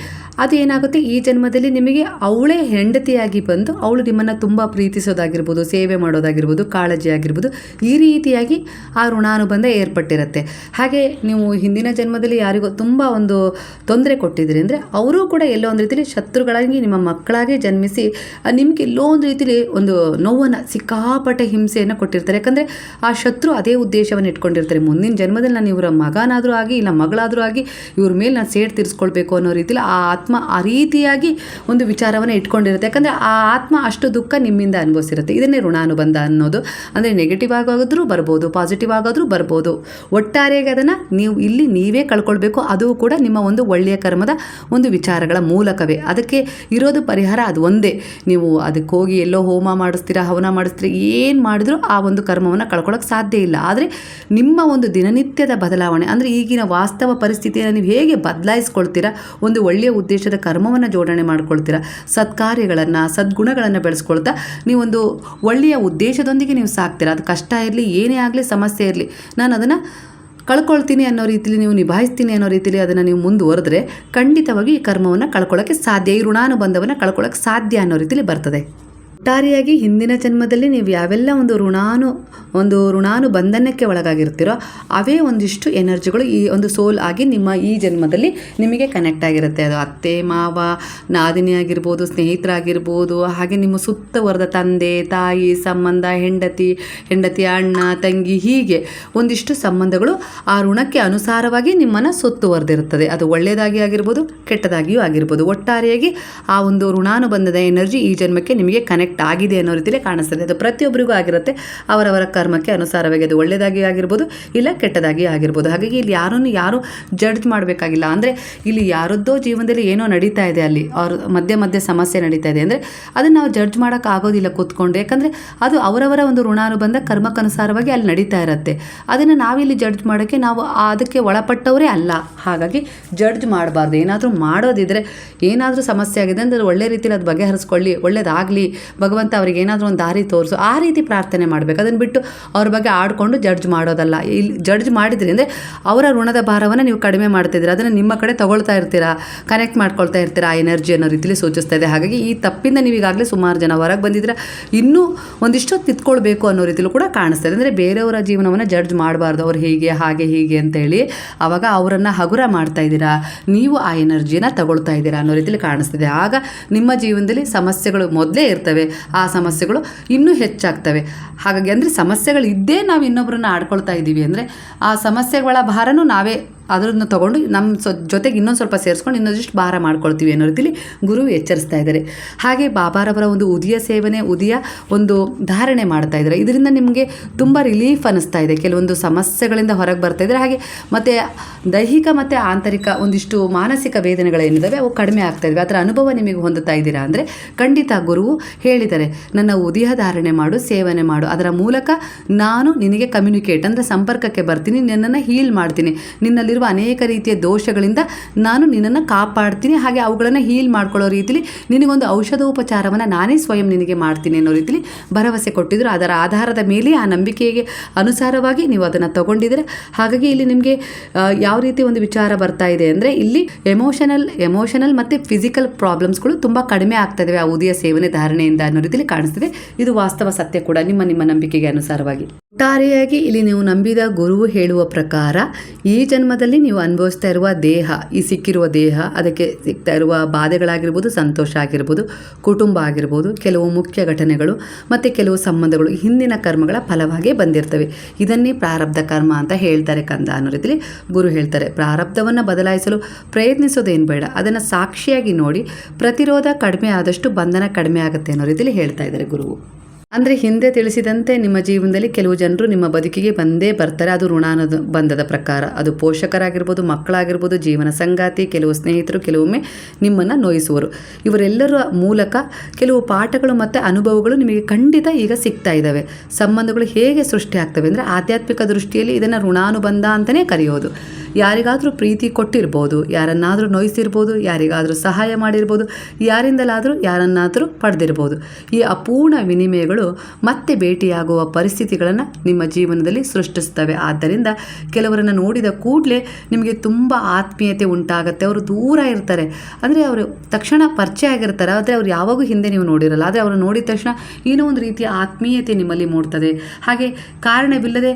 ಅದು ಏನಾಗುತ್ತೆ, ಈ ಜನ್ಮದಲ್ಲಿ ನಿಮಗೆ ಅವಳೇ ಹೆಂಡತಿಯಾಗಿ ಬಂದು ಅವಳು ನಿಮ್ಮನ್ನು ತುಂಬ ಪ್ರೀತಿಸೋದಾಗಿರ್ಬೋದು, ಸೇವೆ ಮಾಡೋದಾಗಿರ್ಬೋದು, ಕಾಳಜಿ ಆಗಿರ್ಬೋದು, ಈ ರೀತಿಯಾಗಿ ಆ ಋಣಾನುಬಂಧ ಏರ್ಪಟ್ಟಿರುತ್ತೆ. ಹಾಗೆ ನೀವು ಹಿಂದಿನ ಜನ್ಮದಲ್ಲಿ ಯಾರಿಗೋ ತುಂಬ ಒಂದು ತೊಂದರೆ ಕೊಟ್ಟಿದ್ರಿ ಅಂದರೆ ಅವರು ಕೂಡ ಎಲ್ಲೋ ಒಂದು ರೀತಿಯಲ್ಲಿ ಶತ್ರುಗಳಾಗಿ ನಿಮ್ಮ ಮಕ್ಕಳಾಗಿ ಜನ್ಮಿಸಿ ನಿಮ್ಗೆ ಎಲ್ಲೋ ಒಂದು ರೀತಿಯಲ್ಲಿ ಒಂದು ನೋವನ್ನು, ಸಿಕ್ಕಾಪಟ್ಟೆ ಹಿಂಸೆಯನ್ನು ಕೊಟ್ಟಿರ್ತಾರೆ. ಯಾಕಂದರೆ ಆ ಶತ್ರು ಅದೇ ಉದ್ದೇಶವನ್ನು ಇಟ್ಕೊಂಡಿರ್ತಾರೆ, ಮುಂದಿನ ಜನ್ಮದಲ್ಲಿ ನಾನು ಇವರ ಮಗನಾದರೂ ಆಗಿ ಇಲ್ಲ ಮಗಳಾದರೂ ಆಗಿ ಇವ್ರ ಮೇಲೆ ನಾನು ಸೇಡ್ ತೀರಿಸ್ಕೊಳ್ಬೇಕು ಅನ್ನೋ ರೀತಿಯಲ್ಲಿ ಆ ಆತ್ಮ ಆ ರೀತಿಯಾಗಿ ಒಂದು ವಿಚಾರವನ್ನು ಇಟ್ಕೊಂಡಿರುತ್ತೆ. ಯಾಕಂದರೆ ಆ ಆತ್ಮ ಅಷ್ಟು ದುಃಖ ನಿಮ್ಮಿಂದ ಅನುಭವಿಸಿರುತ್ತೆ. ಇದನ್ನೇ ಋಣಾನುಬಂಧ ಅನ್ನೋದು. ಅಂದರೆ ನೆಗೆಟಿವ್ ಆಗೋದ್ರೂ ಬರ್ಬೋದು, ಪಾಸಿಟಿವ್ ಆಗೋದ್ರೂ ಬರ್ಬೋದು. ಒಟ್ಟಾರೆಯಾಗಿ ಅದನ್ನು ನೀವು ಇಲ್ಲಿ ನೀವೇ ಕಳ್ಕೊಳ್ಬೇಕು. ಅದು ಕೂಡ ನಿಮ್ಮ ಒಂದು ಒಳ್ಳೆಯ ಕರ್ಮದ ಒಂದು ವಿಚಾರಗಳ ಮೂಲಕವೇ. ಅದಕ್ಕೆ ಇರೋದು ಪರಿಹಾರ ಅದು ಒಂದೇ. ನೀವು ಅದಕ್ಕೆ ಹೋಗಿ ಎಲ್ಲೋ ಹೋಮ ಮಾಡಿಸ್ತೀರಾ, ಹವನ ಮಾಡಿಸ್ತೀರಾ, ಏನು ಮಾಡಿದ್ರೂ ಆ ಒಂದು ಕರ್ಮವನ್ನು ಕಳ್ಕೊಳ್ಳೋಕೆ ಸಾಧ್ಯ ಇಲ್ಲ. ಆದರೆ ನಿಮ್ಮ ಒಂದು ದಿನನಿತ್ಯದ ಬದಲಾವಣೆ ಅಂದರೆ ಈಗಿನ ವಾಸ್ತವ ಪರಿಸ್ಥಿತಿಯನ್ನು ನೀವು ಹೇಗೆ ಬದಲಾಯಿಸ್ಕೊಳ್ತೀರಾ, ಒಂದು ಒಳ್ಳೆಯ ಉದ್ದೇಶದ ಕರ್ಮವನ್ನು ಜೋಡಣೆ ಮಾಡ್ಕೊಳ್ತೀರಾ, ಸತ್ಕಾರ್ಯಗಳನ್ನು ಸದ್ಗುಣಗಳನ್ನು ಬೆಳೆಸ್ಕೊಳ್ತಾ ನೀವೊಂದು ಒಳ್ಳೆಯ ಉದ್ದೇಶದೊಂದಿಗೆ ನೀವು ಸಾಕ್ತೀರಾ. ಅದು ಕಷ್ಟ ಇರಲಿ, ಏನೇ ಆಗಲಿ, ಸಮಸ್ಯೆ ಇರಲಿ, ನಾನು ಅದನ್ನು ಕಳ್ಕೊಳ್ತೀನಿ ಅನ್ನೋ ರೀತಿಯಲ್ಲಿ ನೀವು ನಿಭಾಯಿಸ್ತೀನಿ ಅನ್ನೋ ರೀತಿಯಲ್ಲಿ ಅದನ್ನು ನೀವು ಮುಂದುವರೆದ್ರೆ ಖಂಡಿತವಾಗಿ ಈ ಕರ್ಮವನ್ನು ಕಳ್ಕೊಳ್ಳೋಕ್ಕೆ ಸಾಧ್ಯ, ಈ ಋಣಾನುಬಂಧವನ್ನು ಕಳ್ಕೊಳ್ಳೋಕ್ಕೆ ಸಾಧ್ಯ ಅನ್ನೋ ರೀತಿಯಲ್ಲಿ ಬರ್ತದೆ. ಒಟ್ಟಾರೆಯಾಗಿ ಹಿಂದಿನ ಜನ್ಮದಲ್ಲಿ ನೀವು ಯಾವೆಲ್ಲ ಒಂದು ಋಣಾನುಬಂಧನಕ್ಕೆ ಒಳಗಾಗಿರ್ತೀರೋ ಅವೇ ಒಂದಿಷ್ಟು ಎನರ್ಜಿಗಳು ಈ ಒಂದು ಸೋಲ್ ಆಗಿ ನಿಮ್ಮ ಈ ಜನ್ಮದಲ್ಲಿ ನಿಮಗೆ ಕನೆಕ್ಟ್ ಆಗಿರುತ್ತೆ. ಅದು ಅತ್ತೆ ಮಾವ, ನಾದಿನಿ ಆಗಿರ್ಬೋದು, ಸ್ನೇಹಿತರಾಗಿರ್ಬೋದು, ಹಾಗೆ ನಿಮ್ಮ ಸುತ್ತವರೆದ ತಂದೆ ತಾಯಿ ಸಂಬಂಧ, ಹೆಂಡತಿ ಅಣ್ಣ ತಂಗಿ, ಹೀಗೆ ಒಂದಿಷ್ಟು ಸಂಬಂಧಗಳು ಆ ಋಣಕ್ಕೆ ಅನುಸಾರವಾಗಿ ನಿಮ್ಮನ್ನು ಸುತ್ತುವರೆದಿರುತ್ತದೆ. ಅದು ಒಳ್ಳೆಯದಾಗಿ ಆಗಿರ್ಬೋದು, ಕೆಟ್ಟದಾಗಿಯೂ ಆಗಿರ್ಬೋದು. ಒಟ್ಟಾರೆಯಾಗಿ ಆ ಒಂದು ಋಣಾನುಬಂಧದ ಎನರ್ಜಿ ಈ ಜನ್ಮಕ್ಕೆ ನಿಮಗೆ ಕನೆಕ್ಟ್ ಆಗಿದೆ ಅನ್ನೋ ರೀತಿಯಲ್ಲಿ ಕಾಣಿಸ್ತದೆ. ಅದು ಪ್ರತಿಯೊಬ್ಬರಿಗೂ ಆಗಿರುತ್ತೆ, ಅವರವರ ಕರ್ಮಕ್ಕೆ ಅನುಸಾರವಾಗಿ. ಅದು ಒಳ್ಳೆಯದಾಗಿ ಆಗಿರ್ಬೋದು, ಇಲ್ಲ ಕೆಟ್ಟದಾಗಿ ಆಗಿರ್ಬೋದು. ಹಾಗಾಗಿ ಇಲ್ಲಿ ಯಾರು ಜಡ್ಜ್ ಮಾಡಬೇಕಾಗಿಲ್ಲ. ಅಂದರೆ ಇಲ್ಲಿ ಯಾರದ್ದೋ ಜೀವನದಲ್ಲಿ ಏನೋ ನಡೀತಾ ಇದೆ, ಅಲ್ಲಿ ಅವ್ರ ಮಧ್ಯೆ ಸಮಸ್ಯೆ ನಡೀತಾ ಇದೆ ಅಂದರೆ ಅದನ್ನು ನಾವು ಜಡ್ಜ್ ಮಾಡೋಕ್ಕಾಗೋದಿಲ್ಲ ಕೂತ್ಕೊಂಡು. ಯಾಕಂದರೆ ಅದು ಅವರವರ ಒಂದು ಋಣಾನುಬಂಧ ಕರ್ಮಕ್ಕನುಸಾರವಾಗಿ ಅಲ್ಲಿ ನಡೀತಾ ಇರುತ್ತೆ. ಅದನ್ನು ನಾವಿಲ್ಲಿ ಜಡ್ಜ್ ಮಾಡೋಕ್ಕೆ ನಾವು ಅದಕ್ಕೆ ಒಳಪಟ್ಟವರೇ ಅಲ್ಲ. ಹಾಗಾಗಿ ಜಡ್ಜ್ ಮಾಡಬಾರ್ದು. ಏನಾದರೂ ಮಾಡೋದಿದ್ರೆ, ಏನಾದರೂ ಸಮಸ್ಯೆ ಆಗಿದೆ ಅಂದರೆ ಒಳ್ಳೆ ರೀತಿಯಲ್ಲಿ ಅದು ಬಗೆಹರಿಸ್ಕೊಳ್ಳಿ, ಒಳ್ಳೇದಾಗಲಿ, ಭಗವಂತ ಅವ್ರಿಗೆ ಏನಾದರೂ ಒಂದು ದಾರಿ ತೋರಿಸು, ಆ ರೀತಿ ಪ್ರಾರ್ಥನೆ ಮಾಡಬೇಕು. ಅದನ್ನು ಬಿಟ್ಟು ಅವ್ರ ಬಗ್ಗೆ ಆಡಿಕೊಂಡು ಜಡ್ಜ್ ಮಾಡೋದಲ್ಲ. ಇಲ್ಲಿ ಜಡ್ಜ್ ಮಾಡಿದ್ರಿ ಅಂದರೆ ಅವರ ಋಣದ ಭಾರವನ್ನು ನೀವು ಕಡಿಮೆ ಮಾಡ್ತಿದ್ದೀರಾ, ಅದನ್ನು ನಿಮ್ಮ ಕಡೆ ತಗೊಳ್ತಾ ಇರ್ತೀರಾ, ಕನೆಕ್ಟ್ ಮಾಡ್ಕೊಳ್ತಾ ಇರ್ತೀರಾ ಆ ಎನರ್ಜಿ ಅನ್ನೋ ರೀತಿಯಲ್ಲಿ ಸೂಚಿಸ್ತಾ ಇದೆ. ಹಾಗಾಗಿ ಈ ತಪ್ಪಿಂದ ನೀವು ಈಗಾಗಲೇ ಸುಮಾರು ಜನ ಹೊರಗೆ ಬಂದಿದ್ದೀರಾ, ಇನ್ನೂ ಒಂದಿಷ್ಟು ತಿತ್ಕೊಳ್ಬೇಕು ಅನ್ನೋ ರೀತಿಯಲ್ಲೂ ಕೂಡ ಕಾಣಿಸ್ತಾ ಇದೆ. ಅಂದರೆ ಬೇರೆಯವರ ಜೀವನವನ್ನು ಜಡ್ಜ್ ಮಾಡಬಾರ್ದು, ಅವ್ರು ಹೀಗೆ ಹಾಗೆ ಹೀಗೆ ಅಂತೇಳಿ ಆವಾಗ ಅವರನ್ನು ಹಗುರ ಮಾಡ್ತಾ ಇದ್ದೀರಾ, ನೀವು ಆ ಎನರ್ಜಿನ ತಗೊಳ್ತಾ ಇದ್ದೀರಾ ಅನ್ನೋ ರೀತಿಯಲ್ಲಿ ಕಾಣಿಸ್ತಿದೆ. ಆಗ ನಿಮ್ಮ ಜೀವನದಲ್ಲಿ ಸಮಸ್ಯೆಗಳು ಮೊದಲೇ ಇರ್ತವೆ, ಆ ಸಮಸ್ಯೆಗಳು ಇನ್ನೂ ಹೆಚ್ಚಾಗ್ತವೆ. ಹಾಗಾಗಿ ಅಂದರೆ ಸಮಸ್ಯೆಗಳು ಇದ್ದೇ ನಾವು ಇನ್ನೊಬ್ಬರನ್ನ ಆಡ್ಕೊಳ್ತಾ ಇದ್ದೀವಿ ಅಂದರೆ ಆ ಸಮಸ್ಯೆಗಳ ಭಾರನೂ ನಾವೇ ಅದನ್ನು ತೊಗೊಂಡು ನಮ್ಮ ಜೊತೆಗೆ ಇನ್ನೊಂದು ಸ್ವಲ್ಪ ಸೇರಿಸ್ಕೊಂಡು ಇನ್ನೊಂದಿಷ್ಟು ಭಾರ ಮಾಡ್ಕೊಳ್ತೀವಿ ಅನ್ನೋ ರೀತಿಯಲ್ಲಿ ಗುರು ಎಚ್ಚರಿಸ್ತಾ ಇದ್ದಾರೆ. ಹಾಗೆ ಬಾಬಾರವರ ಒಂದು ಉದಿಯ ಸೇವನೆ, ಉದಿಯ ಒಂದು ಧಾರಣೆ ಮಾಡ್ತಾ ಇದ್ದಾರೆ. ಇದರಿಂದ ನಿಮಗೆ ತುಂಬ ರಿಲೀಫ್ ಅನ್ನಿಸ್ತಾ ಇದೆ, ಕೆಲವೊಂದು ಸಮಸ್ಯೆಗಳಿಂದ ಹೊರಗೆ ಬರ್ತಾ ಇದ್ದಾರೆ. ಹಾಗೆ ಮತ್ತು ದೈಹಿಕ ಮತ್ತು ಆಂತರಿಕ ಒಂದಿಷ್ಟು ಮಾನಸಿಕ ವೇದನೆಗಳೇನಿದ್ದಾವೆ ಅವು ಕಡಿಮೆ ಆಗ್ತಾ ಇದ್ದಾವೆ. ಅದರ ಅನುಭವ ನಿಮಗೆ ಹೊಂದುತ್ತಾ ಇದ್ದೀರಾ ಅಂದರೆ ಖಂಡಿತ ಗುರುವು ಹೇಳಿದ್ದಾರೆ, ನನ್ನ ಉದಿಯ ಧಾರಣೆ ಮಾಡು, ಸೇವನೆ ಮಾಡು, ಅದರ ಮೂಲಕ ನಾನು ನಿನಗೆ ಕಮ್ಯುನಿಕೇಟ್ ಅಂದರೆ ಸಂಪರ್ಕಕ್ಕೆ ಬರ್ತೀನಿ, ನಿನ್ನನ್ನು ಹೀಲ್ ಮಾಡ್ತೀನಿ, ನಿನ್ನಲ್ಲಿ ಅನೇಕ ರೀತಿಯ ದೋಷಗಳಿಂದ ನಾನು ನಿನ್ನನ್ನು ಕಾಪಾಡ್ತೀನಿ, ಹಾಗೆ ಅವುಗಳನ್ನು ಹೀಲ್ ಮಾಡ್ಕೊಳ್ಳೋ ರೀತಿಲಿ ನಿನಗೊಂದು ಔಷಧೋಪಚಾರವನ್ನು ನಾನೇ ಸ್ವಯಂ ನಿನಗೆ ಮಾಡ್ತೀನಿ ಅನ್ನೋ ರೀತಿಲಿ ಭರವಸೆ ಕೊಟ್ಟಿದ್ರು. ಅದರ ಆಧಾರದ ಮೇಲೆ ಆ ನಂಬಿಕೆಗೆ ಅನುಸಾರವಾಗಿ ನೀವು ಅದನ್ನು ತಗೊಂಡಿದ್ದೀರ. ಹಾಗಾಗಿ ಇಲ್ಲಿ ನಿಮಗೆ ಯಾವ ರೀತಿ ಒಂದು ವಿಚಾರ ಬರ್ತಾ ಇದೆ ಅಂದರೆ ಇಲ್ಲಿ ಎಮೋಷನಲ್ ಮತ್ತು ಫಿಸಿಕಲ್ ಪ್ರಾಬ್ಲಮ್ಸ್ಗಳು ತುಂಬ ಕಡಿಮೆ ಆಗ್ತಾ ಇದ್ದಾವೆ ಆ ಉದಿಯ ಸೇವನೆ ಧಾರಣೆಯಿಂದ ಅನ್ನೋ ರೀತಿಲಿ ಕಾಣಿಸ್ತಿದೆ. ಇದು ವಾಸ್ತವ ಸತ್ಯ ಕೂಡ ನಿಮ್ಮ ನಂಬಿಕೆಗೆ ಅನುಸಾರವಾಗಿ. ಒಟ್ಟಾರೆಯಾಗಿ ಇಲ್ಲಿ ನೀವು ನಂಬಿದ ಗುರುವು ಹೇಳುವ ಪ್ರಕಾರ ಈ ಜನ್ಮದಲ್ಲಿ ನೀವು ಅನುಭವಿಸ್ತಾ ಇರುವ ದೇಹ, ಈ ಸಿಕ್ಕಿರುವ ದೇಹ, ಅದಕ್ಕೆ ಸಿಗ್ತಾ ಇರುವ ಬಾಧೆಗಳಾಗಿರ್ಬೋದು, ಸಂತೋಷ ಆಗಿರ್ಬೋದು, ಕುಟುಂಬ ಆಗಿರ್ಬೋದು, ಕೆಲವು ಮುಖ್ಯ ಘಟನೆಗಳು ಮತ್ತು ಕೆಲವು ಸಂಬಂಧಗಳು ಹಿಂದಿನ ಕರ್ಮಗಳ ಫಲವಾಗಿ ಬಂದಿರ್ತವೆ. ಇದನ್ನೇ ಪ್ರಾರಬ್ಧ ಕರ್ಮ ಅಂತ ಹೇಳ್ತಾರೆ ಕಂದ ಅನ್ನೋ ರೀತಿಯಲ್ಲಿ ಗುರು ಹೇಳ್ತಾರೆ. ಪ್ರಾರಬ್ಧವನ್ನು ಬದಲಾಯಿಸಲು ಪ್ರಯತ್ನಿಸೋದೇನು ಬೇಡ, ಅದನ್ನು ಸಾಕ್ಷಿಯಾಗಿ ನೋಡಿ, ಪ್ರತಿರೋಧ ಕಡಿಮೆ ಆದಷ್ಟು ಬಂಧನ ಕಡಿಮೆ ಆಗುತ್ತೆ ಅನ್ನೋ ರೀತಿಯಲ್ಲಿ ಹೇಳ್ತಾ ಇದ್ದಾರೆ ಗುರುವು. ಅಂದರೆ ಹಿಂದೆ ತಿಳಿಸಿದಂತೆ ನಿಮ್ಮ ಜೀವನದಲ್ಲಿ ಕೆಲವು ಜನರು ನಿಮ್ಮ ಬದುಕಿಗೆ ಬಂದೇ ಬರ್ತಾರೆ. ಅದು ಋಣಾನುಬಂಧದ ಪ್ರಕಾರ, ಅದು ಪೋಷಕರಾಗಿರ್ಬೋದು, ಮಕ್ಕಳಾಗಿರ್ಬೋದು, ಜೀವನ ಸಂಗಾತಿ, ಕೆಲವು ಸ್ನೇಹಿತರು, ಕೆಲವೊಮ್ಮೆ ನಿಮ್ಮನ್ನು ನೋಯಿಸುವರು. ಇವರೆಲ್ಲರ ಮೂಲಕ ಕೆಲವು ಪಾಠಗಳು ಮತ್ತು ಅನುಭವಗಳು ನಿಮಗೆ ಖಂಡಿತ ಈಗ ಸಿಗ್ತಾ ಇದ್ದಾವೆ. ಸಂಬಂಧಗಳು ಹೇಗೆ ಸೃಷ್ಟಿ ಆಗ್ತವೆ ಅಂದರೆ ಆಧ್ಯಾತ್ಮಿಕ ದೃಷ್ಟಿಯಲ್ಲಿ ಇದನ್ನು ಋಣಾನುಬಂಧ ಅಂತಲೇ ಕರೆಯೋದು. ಯಾರಿಗಾದರೂ ಪ್ರೀತಿ ಕೊಟ್ಟಿರ್ಬೋದು, ಯಾರನ್ನಾದರೂ ನೋಯಿಸಿರ್ಬೋದು, ಯಾರಿಗಾದರೂ ಸಹಾಯ ಮಾಡಿರ್ಬೋದು, ಯಾರಿಂದಲಾದರೂ ಯಾರನ್ನಾದರೂ ಪಡೆದಿರ್ಬೋದು. ಈ ಅಪೂರ್ಣ ವಿನಿಮಯಗಳು ಮತ್ತೆ ಭೇಟಿಯಾಗುವ ಪರಿಸ್ಥಿತಿಗಳನ್ನು ನಿಮ್ಮ ಜೀವನದಲ್ಲಿ ಸೃಷ್ಟಿಸ್ತವೆ. ಆದ್ದರಿಂದ ಕೆಲವರನ್ನು ನೋಡಿದ ಕೂಡಲೇ ನಿಮಗೆ ತುಂಬ ಆತ್ಮೀಯತೆ ಉಂಟಾಗುತ್ತೆ. ಅವರು ದೂರ ಇರ್ತಾರೆ ಅಂದರೆ ಅವರು ತಕ್ಷಣ ಪರಿಚಯ ಆಗಿರ್ತಾರೆ, ಆದರೆ ಅವ್ರು ಯಾವಾಗೂ ಹಿಂದೆ ನೀವು ನೋಡಿರಲ್ಲ, ಆದರೆ ಅವರು ನೋಡಿದ ತಕ್ಷಣ ಏನೋ ಒಂದು ರೀತಿಯ ಆತ್ಮೀಯತೆ ನಿಮ್ಮಲ್ಲಿ ಮೂಡ್ತದೆ. ಹಾಗೆ ಕಾರಣವಿಲ್ಲದೆ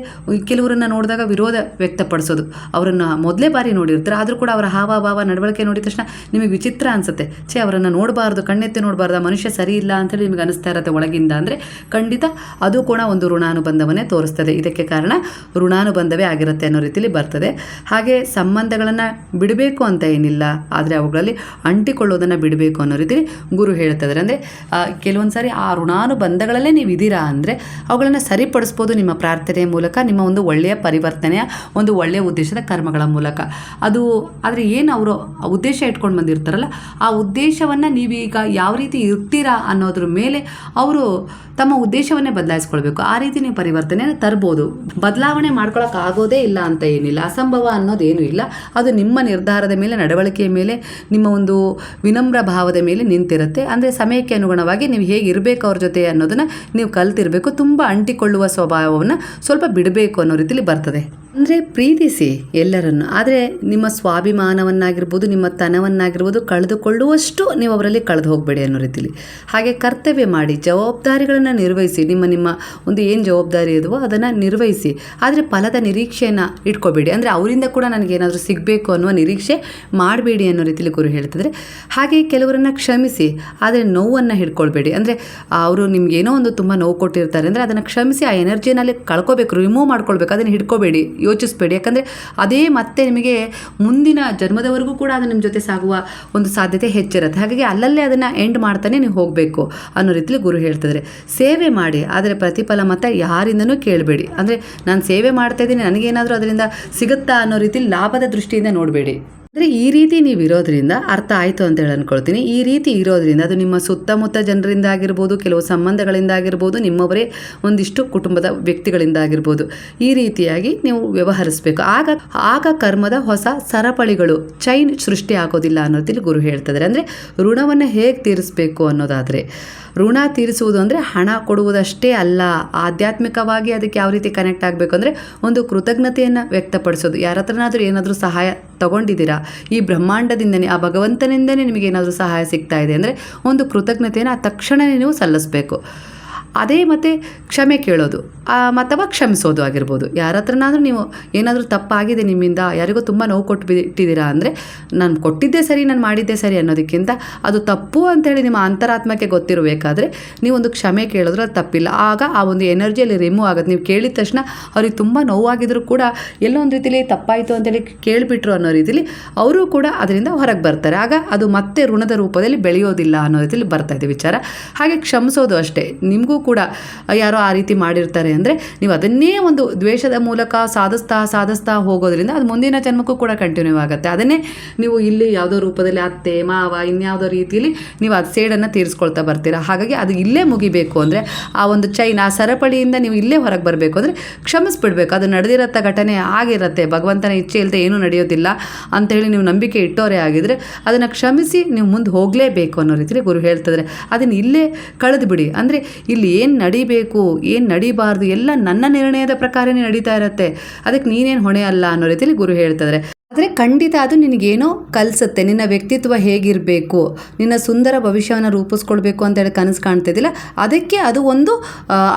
ಕೆಲವರನ್ನು ನೋಡಿದಾಗ ವಿರೋಧ ವ್ಯಕ್ತಪಡಿಸೋದು, ಅವರನ್ನು ಮೊದಲೇ ಬಾರಿ ನೋಡಿರ್ತಾರೆ, ಆದರೂ ಕೂಡ ಅವರ ಹಾವಭಾವ ನಡವಳಿಕೆ ನೋಡಿದ ತಕ್ಷಣ ನಿಮಗೆ ವಿಚಿತ್ರ ಅನಿಸುತ್ತೆ. ಅವರನ್ನು ನೋಡಬಾರ್ದು, ಕಣ್ಣೆತ್ತಿ ನೋಡಬಾರ್ದು, ಮನುಷ್ಯ ಸರಿ ಇಲ್ಲ ಅಂತೇಳಿ ನಿಮಗೆ ಅನಿಸ್ತಾ ಇರುತ್ತೆ ಒಳಗಿಂದ. ಅಂದರೆ ಖಂಡಿತ ಅದು ಕೂಡ ಒಂದು ಋಣಾನುಬಂಧವನ್ನೇ ತೋರಿಸ್ತದೆ. ಇದಕ್ಕೆ ಕಾರಣ ಋಣಾನುಬಂಧವೇ ಆಗಿರುತ್ತೆ ಅನ್ನೋ ರೀತಿಯಲ್ಲಿ ಬರ್ತದೆ. ಹಾಗೆ ಸಂಬಂಧಗಳನ್ನು ಬಿಡಬೇಕು ಅಂತ ಏನಿಲ್ಲ, ಆದರೆ ಅವುಗಳಲ್ಲಿ ಅಂಟಿಕೊಳ್ಳೋದನ್ನು ಬಿಡಬೇಕು ಅನ್ನೋ ರೀತಿಯಲ್ಲಿ ಗುರು ಹೇಳ್ತಿದ್ದಾರೆ. ಅಂದರೆ ಕೆಲವೊಂದು ಸಾರಿ ಆ ಋಣಾನುಬಂಧಗಳಲ್ಲೇ ನೀವು ಇದ್ದೀರಾ ಅಂದರೆ ಅವುಗಳನ್ನು ಸರಿಪಡಿಸ್ಬೋದು ನಿಮ್ಮ ಪ್ರಾರ್ಥನೆಯ ಮೂಲಕ, ನಿಮ್ಮ ಒಂದು ಒಳ್ಳೆಯ ಪರಿವರ್ತನೆಯ ಒಂದು ಒಳ್ಳೆಯ ಉದ್ದೇಶದ ಕರ್ಮಗಳ ಮೂಲಕ. ಅದು ಆದರೆ ಏನು ಅವರು ಉದ್ದೇಶ ಇಟ್ಕೊಂಡು ಬಂದಿರ್ತಾರಲ್ಲ, ಆ ಉದ್ದೇಶವನ್ನು ನೀವೀಗ ಯಾವ ರೀತಿ ಇರ್ತೀರಾ ಅನ್ನೋದ್ರ ಮೇಲೆ ಅವರು ತಮ್ಮ ಉದ್ದೇಶವನ್ನೇ ಬದಲಾಯಿಸ್ಕೊಳ್ಬೇಕು. ಆ ರೀತಿ ನೀವು ಪರಿವರ್ತನೆಯನ್ನು ತರ್ಬೋದು. ಬದಲಾವಣೆ ಮಾಡ್ಕೊಳ್ಳೋಕ್ಕಾಗೋದೇ ಇಲ್ಲ ಅಂತ ಏನಿಲ್ಲ, ಅಸಂಭವ ಅನ್ನೋದೇನೂ ಇಲ್ಲ. ಅದು ನಿಮ್ಮ ನಿರ್ಧಾರದ ಮೇಲೆ, ನಡವಳಿಕೆಯ ಮೇಲೆ, ನಿಮ್ಮ ಒಂದು ವಿನಮ್ರ ಭಾವದ ಮೇಲೆ ನಿಂತಿರುತ್ತೆ. ಅಂದರೆ ಸಮಯಕ್ಕೆ ಅನುಗುಣವಾಗಿ ನೀವು ಹೇಗೆ ಇರಬೇಕು ಅವ್ರ ಜೊತೆ ಅನ್ನೋದನ್ನು ನೀವು ಕಲ್ತಿರಬೇಕು. ತುಂಬ ಅಂಟಿಕೊಳ್ಳುವ ಸ್ವಭಾವವನ್ನು ಸ್ವಲ್ಪ ಬಿಡಬೇಕು ಅನ್ನೋ ರೀತಿಯಲ್ಲಿ ಬರ್ತದೆ. ಅಂದರೆ ಪ್ರೀತಿಸಿ ಎಲ್ಲರನ್ನು, ಆದರೆ ನಿಮ್ಮ ಸ್ವಾಭಿಮಾನವನ್ನಾಗಿರ್ಬೋದು, ನಿಮ್ಮ ತನವನ್ನಾಗಿರ್ಬೋದು ಕಳೆದುಕೊಳ್ಳುವಷ್ಟು ನೀವು ಅವರಲ್ಲಿ ಕಳೆದು ಹೋಗಬೇಡಿ ಅನ್ನೋ ರೀತಿಲಿ. ಹಾಗೆ ಕರ್ತವ್ಯ ಮಾಡಿ, ಜವಾಬ್ದಾರಿಗಳನ್ನು ನಿರ್ವಹಿಸಿ, ನಿಮ್ಮ ಒಂದು ಏನು ಜವಾಬ್ದಾರಿ ಇದೆಯೋ ಅದನ್ನು ನಿರ್ವಹಿಸಿ. ಆದರೆ ಫಲದ ನಿರೀಕ್ಷೆಯನ್ನು ಇಟ್ಕೋಬೇಡಿ. ಅಂದರೆ ಅವರಿಂದ ಕೂಡ ನನಗೇನಾದರೂ ಸಿಗಬೇಕು ಅನ್ನುವ ನಿರೀಕ್ಷೆ ಮಾಡಬೇಡಿ ಅನ್ನೋ ರೀತಿಲಿ ಗುರು ಹೇಳ್ತಿದ್ರೆ. ಹಾಗೆ ಕೆಲವರನ್ನು ಕ್ಷಮಿಸಿ, ಆದರೆ ನೋವನ್ನು ಹಿಡ್ಕೊಳ್ಬೇಡಿ. ಅಂದರೆ ಅವರು ನಿಮ್ಗೇನೋ ಒಂದು ತುಂಬ ನೋವು ಕೊಟ್ಟಿರ್ತಾರೆ ಅಂದರೆ ಅದನ್ನು ಕ್ಷಮಿಸಿ ಆ ಎನರ್ಜಿನಲ್ಲಿ ಕಳ್ಕೋಬೇಕು, ರಿಮೂವ್ ಮಾಡ್ಕೊಳ್ಬೇಕು. ಅದನ್ನು ಹಿಡ್ಕೋಬೇಡಿ, ಯೋಚಿಸಬೇಡಿ. ಯಾಕಂದರೆ ಅದೇ ಮತ್ತೆ ನಿಮಗೆ ಮುಂದಿನ ಜನ್ಮದವರೆಗೂ ಕೂಡ ಅದು ನಿಮ್ಮ ಜೊತೆ ಸಾಗುವ ಒಂದು ಸಾಧ್ಯತೆ ಹೆಚ್ಚಿರುತ್ತೆ. ಹಾಗಾಗಿ ಅಲ್ಲಲ್ಲೇ ಅದನ್ನು ಎಂಡ್ ಮಾಡ್ತಾನೆ ನೀವು ಹೋಗಬೇಕು ಅನ್ನೋ ರೀತಿಲಿ ಗುರು ಹೇಳ್ತಿದ್ದಾರೆ. ಸೇವೆ ಮಾಡಿ, ಆದರೆ ಪ್ರತಿಫಲ ಮತ್ತು ಯಾರಿಂದನೂ ಕೇಳಬೇಡಿ. ಅಂದರೆ ನಾನು ಸೇವೆ ಮಾಡ್ತಾ ಇದ್ದೀನಿ, ನನಗೇನಾದರೂ ಅದರಿಂದ ಸಿಗುತ್ತಾ ಅನ್ನೋ ರೀತಿಲಿ ಲಾಭದ ದೃಷ್ಟಿಯಿಂದ ನೋಡಬೇಡಿ. ಅಂದರೆ ಈ ರೀತಿ ನೀವು ಇರೋದ್ರಿಂದ ಅರ್ಥ ಆಯಿತು ಅಂತ ಹೇಳಿ ಅಂದ್ಕೊಳ್ತೀನಿ. ಈ ರೀತಿ ಇರೋದ್ರಿಂದ ಅದು ನಿಮ್ಮ ಸುತ್ತಮುತ್ತ ಜನರಿಂದ ಆಗಿರ್ಬೋದು, ಕೆಲವು ಸಂಬಂಧಗಳಿಂದ ಆಗಿರ್ಬೋದು, ನಿಮ್ಮವರೇ ಒಂದಿಷ್ಟು ಕುಟುಂಬದ ವ್ಯಕ್ತಿಗಳಿಂದ ಆಗಿರ್ಬೋದು, ಈ ರೀತಿಯಾಗಿ ನೀವು ವ್ಯವಹರಿಸಬೇಕು. ಆಗ ಕರ್ಮದ ಹೊಸ ಸರಪಳಿಗಳು ಚೈನ್ ಸೃಷ್ಟಿ ಆಗೋದಿಲ್ಲ ಅನ್ನೋದಿಲ್ಲಿ ಗುರು ಹೇಳ್ತಿದ್ದಾರೆ. ಅಂದರೆ ಋಣವನ್ನು ಹೇಗೆ ತೀರಿಸಬೇಕು ಅನ್ನೋದಾದರೆ, ಋಣ ತೀರಿಸುವುದು ಅಂದರೆ ಹಣ ಕೊಡುವುದಷ್ಟೇ ಅಲ್ಲ, ಆಧ್ಯಾತ್ಮಿಕವಾಗಿ ಅದಕ್ಕೆ ಯಾವ ರೀತಿ ಕನೆಕ್ಟ್ ಆಗಬೇಕು ಅಂದರೆ ಒಂದು ಕೃತಜ್ಞತೆಯನ್ನು ವ್ಯಕ್ತಪಡಿಸೋದು. ಯಾರ ಹತ್ರನಾದರೂ ಏನಾದರೂ ಸಹಾಯ ತಗೊಂಡಿದ್ದೀರಾ, ಈ ಬ್ರಹ್ಮಾಂಡದಿಂದನೇ, ಆ ಭಗವಂತನಿಂದನೇ ನಿಮಗೆ ಏನಾದರೂ ಸಹಾಯ ಸಿಗ್ತಾ ಇದೆ ಅಂದರೆ ಒಂದು ಕೃತಜ್ಞತೆಯನ್ನು ತಕ್ಷಣವೇ ನೀವು ಸಲ್ಲಿಸಬೇಕು. ಅದೇ ಮತ್ತು ಕ್ಷಮೆ ಕೇಳೋದು ಅಥವಾ ಕ್ಷಮಿಸೋದು ಆಗಿರ್ಬೋದು. ಯಾರ ಹತ್ರನಾದರೂ ನೀವು ಏನಾದರೂ ತಪ್ಪಾಗಿದೆ, ನಿಮ್ಮಿಂದ ಯಾರಿಗೂ ತುಂಬ ನೋವು ಕೊಟ್ಟು ಬಿಟ್ಟಿದ್ದೀರಾ ಅಂದರೆ, ನಾನು ಕೊಟ್ಟಿದ್ದೇ ಸರಿ, ನಾನು ಮಾಡಿದ್ದೇ ಸರಿ ಅನ್ನೋದಕ್ಕಿಂತ ಅದು ತಪ್ಪು ಅಂತೇಳಿ ನಿಮ್ಮ ಅಂತರಾತ್ಮಕ್ಕೆ ಗೊತ್ತಿರಬೇಕಾದ್ರೆ ನೀವೊಂದು ಕ್ಷಮೆ ಕೇಳಿದ್ರೆ ಅದು ತಪ್ಪಿಲ್ಲ. ಆಗ ಆ ಒಂದು ಎನರ್ಜಿಯಲ್ಲಿ ರಿಮೂವ್ ಆಗುತ್ತೆ. ನೀವು ಕೇಳಿದ ತಕ್ಷಣ ಅವ್ರಿಗೆ ತುಂಬ ನೋವಾಗಿದ್ರೂ ಕೂಡ ಎಲ್ಲೋ ಒಂದು ರೀತಿಯಲ್ಲಿ ತಪ್ಪಾಯಿತು ಅಂತೇಳಿ ಕೇಳಿಬಿಟ್ರು ಅನ್ನೋ ರೀತಿಯಲ್ಲಿ ಅವರು ಕೂಡ ಅದರಿಂದ ಹೊರಗೆ ಬರ್ತಾರೆ. ಆಗ ಅದು ಮತ್ತೆ ಋಣದ ರೂಪದಲ್ಲಿ ಬೆಳೆಯೋದಿಲ್ಲ ಅನ್ನೋ ರೀತಿಯಲ್ಲಿ ಬರ್ತಾ ಇದೆ ವಿಚಾರ. ಹಾಗೆ ಕ್ಷಮಿಸೋದು ಅಷ್ಟೇ. ನಿಮಗೂ ಕೂಡ ಯಾರೋ ಆ ರೀತಿ ಮಾಡಿರ್ತಾರೆ ಅಂದರೆ ನೀವು ಅದನ್ನೇ ಒಂದು ದ್ವೇಷದ ಮೂಲಕ ಸಾಧಿಸ್ತಾ ಹೋಗೋದ್ರಿಂದ ಅದು ಮುಂದಿನ ಜನ್ಮಕ್ಕೂ ಕೂಡ ಕಂಟಿನ್ಯೂ ಆಗುತ್ತೆ. ಅದನ್ನೇ ನೀವು ಇಲ್ಲಿ ಯಾವುದೋ ರೂಪದಲ್ಲಿ ಅತ್ತೆ ಮಾವ ಇನ್ಯಾವುದೋ ರೀತಿಯಲ್ಲಿ ನೀವು ಅದು ಸೇಡನ್ನು ತೀರಿಸ್ಕೊಳ್ತಾ ಬರ್ತೀರಾ. ಹಾಗಾಗಿ ಅದು ಇಲ್ಲೇ ಮುಗಿಬೇಕು ಅಂದರೆ ಆ ಒಂದು ಚೈನ್, ಆ ಸರಪಳಿಯಿಂದ ನೀವು ಇಲ್ಲೇ ಹೊರಗೆ ಬರಬೇಕು ಅಂದರೆ ಕ್ಷಮಿಸ್ಬಿಡ್ಬೇಕು. ಅದು ನಡೆದಿರತ್ತ ಘಟನೆ ಆಗಿರುತ್ತೆ, ಭಗವಂತನ ಇಚ್ಛೆ ಇಲ್ಲದೆ ಏನೂ ನಡೆಯೋದಿಲ್ಲ ಅಂಥೇಳಿ ನೀವು ನಂಬಿಕೆ ಇಟ್ಟೋರೇ ಆಗಿದ್ರೆ ಅದನ್ನು ಕ್ಷಮಿಸಿ ನೀವು ಮುಂದೆ ಹೋಗಲೇಬೇಕು ಅನ್ನೋ ರೀತಿಯಲ್ಲಿ ಗುರು ಹೇಳ್ತಿದ್ರೆ ಅದನ್ನು ಇಲ್ಲೇ ಕಳೆದು ಬಿಡಿ. ಅಂದರೆ ಇಲ್ಲಿ ಏನು ನಡಿಬೇಕು, ಏನು ನಡಿಬಾರ್ದು ಎಲ್ಲ ನನ್ನ ನಿರ್ಣಯದ ಪ್ರಕಾರನೇ ನಡೀತಾ ಇರುತ್ತೆ, ಅದಕ್ಕೆ ನೀನೇನು ಹೊಣೆ ಅಲ್ಲ ಅನ್ನೋ ರೀತಿಯಲ್ಲಿ ಗುರು ಹೇಳ್ತಿದ್ದಾರೆ. ಆದರೆ ಖಂಡಿತ ಅದು ನಿನಗೇನೋ ಕಲಿಸುತ್ತೆ. ನಿನ್ನ ವ್ಯಕ್ತಿತ್ವ ಹೇಗಿರಬೇಕು, ನಿನ್ನ ಸುಂದರ ಭವಿಷ್ಯವನ್ನು ರೂಪಿಸ್ಕೊಳ್ಬೇಕು ಅಂತೇಳಿ ಕನಸು ಕಾಣ್ತಿದ್ದಿಲ್ಲ, ಅದಕ್ಕೆ ಅದು ಒಂದು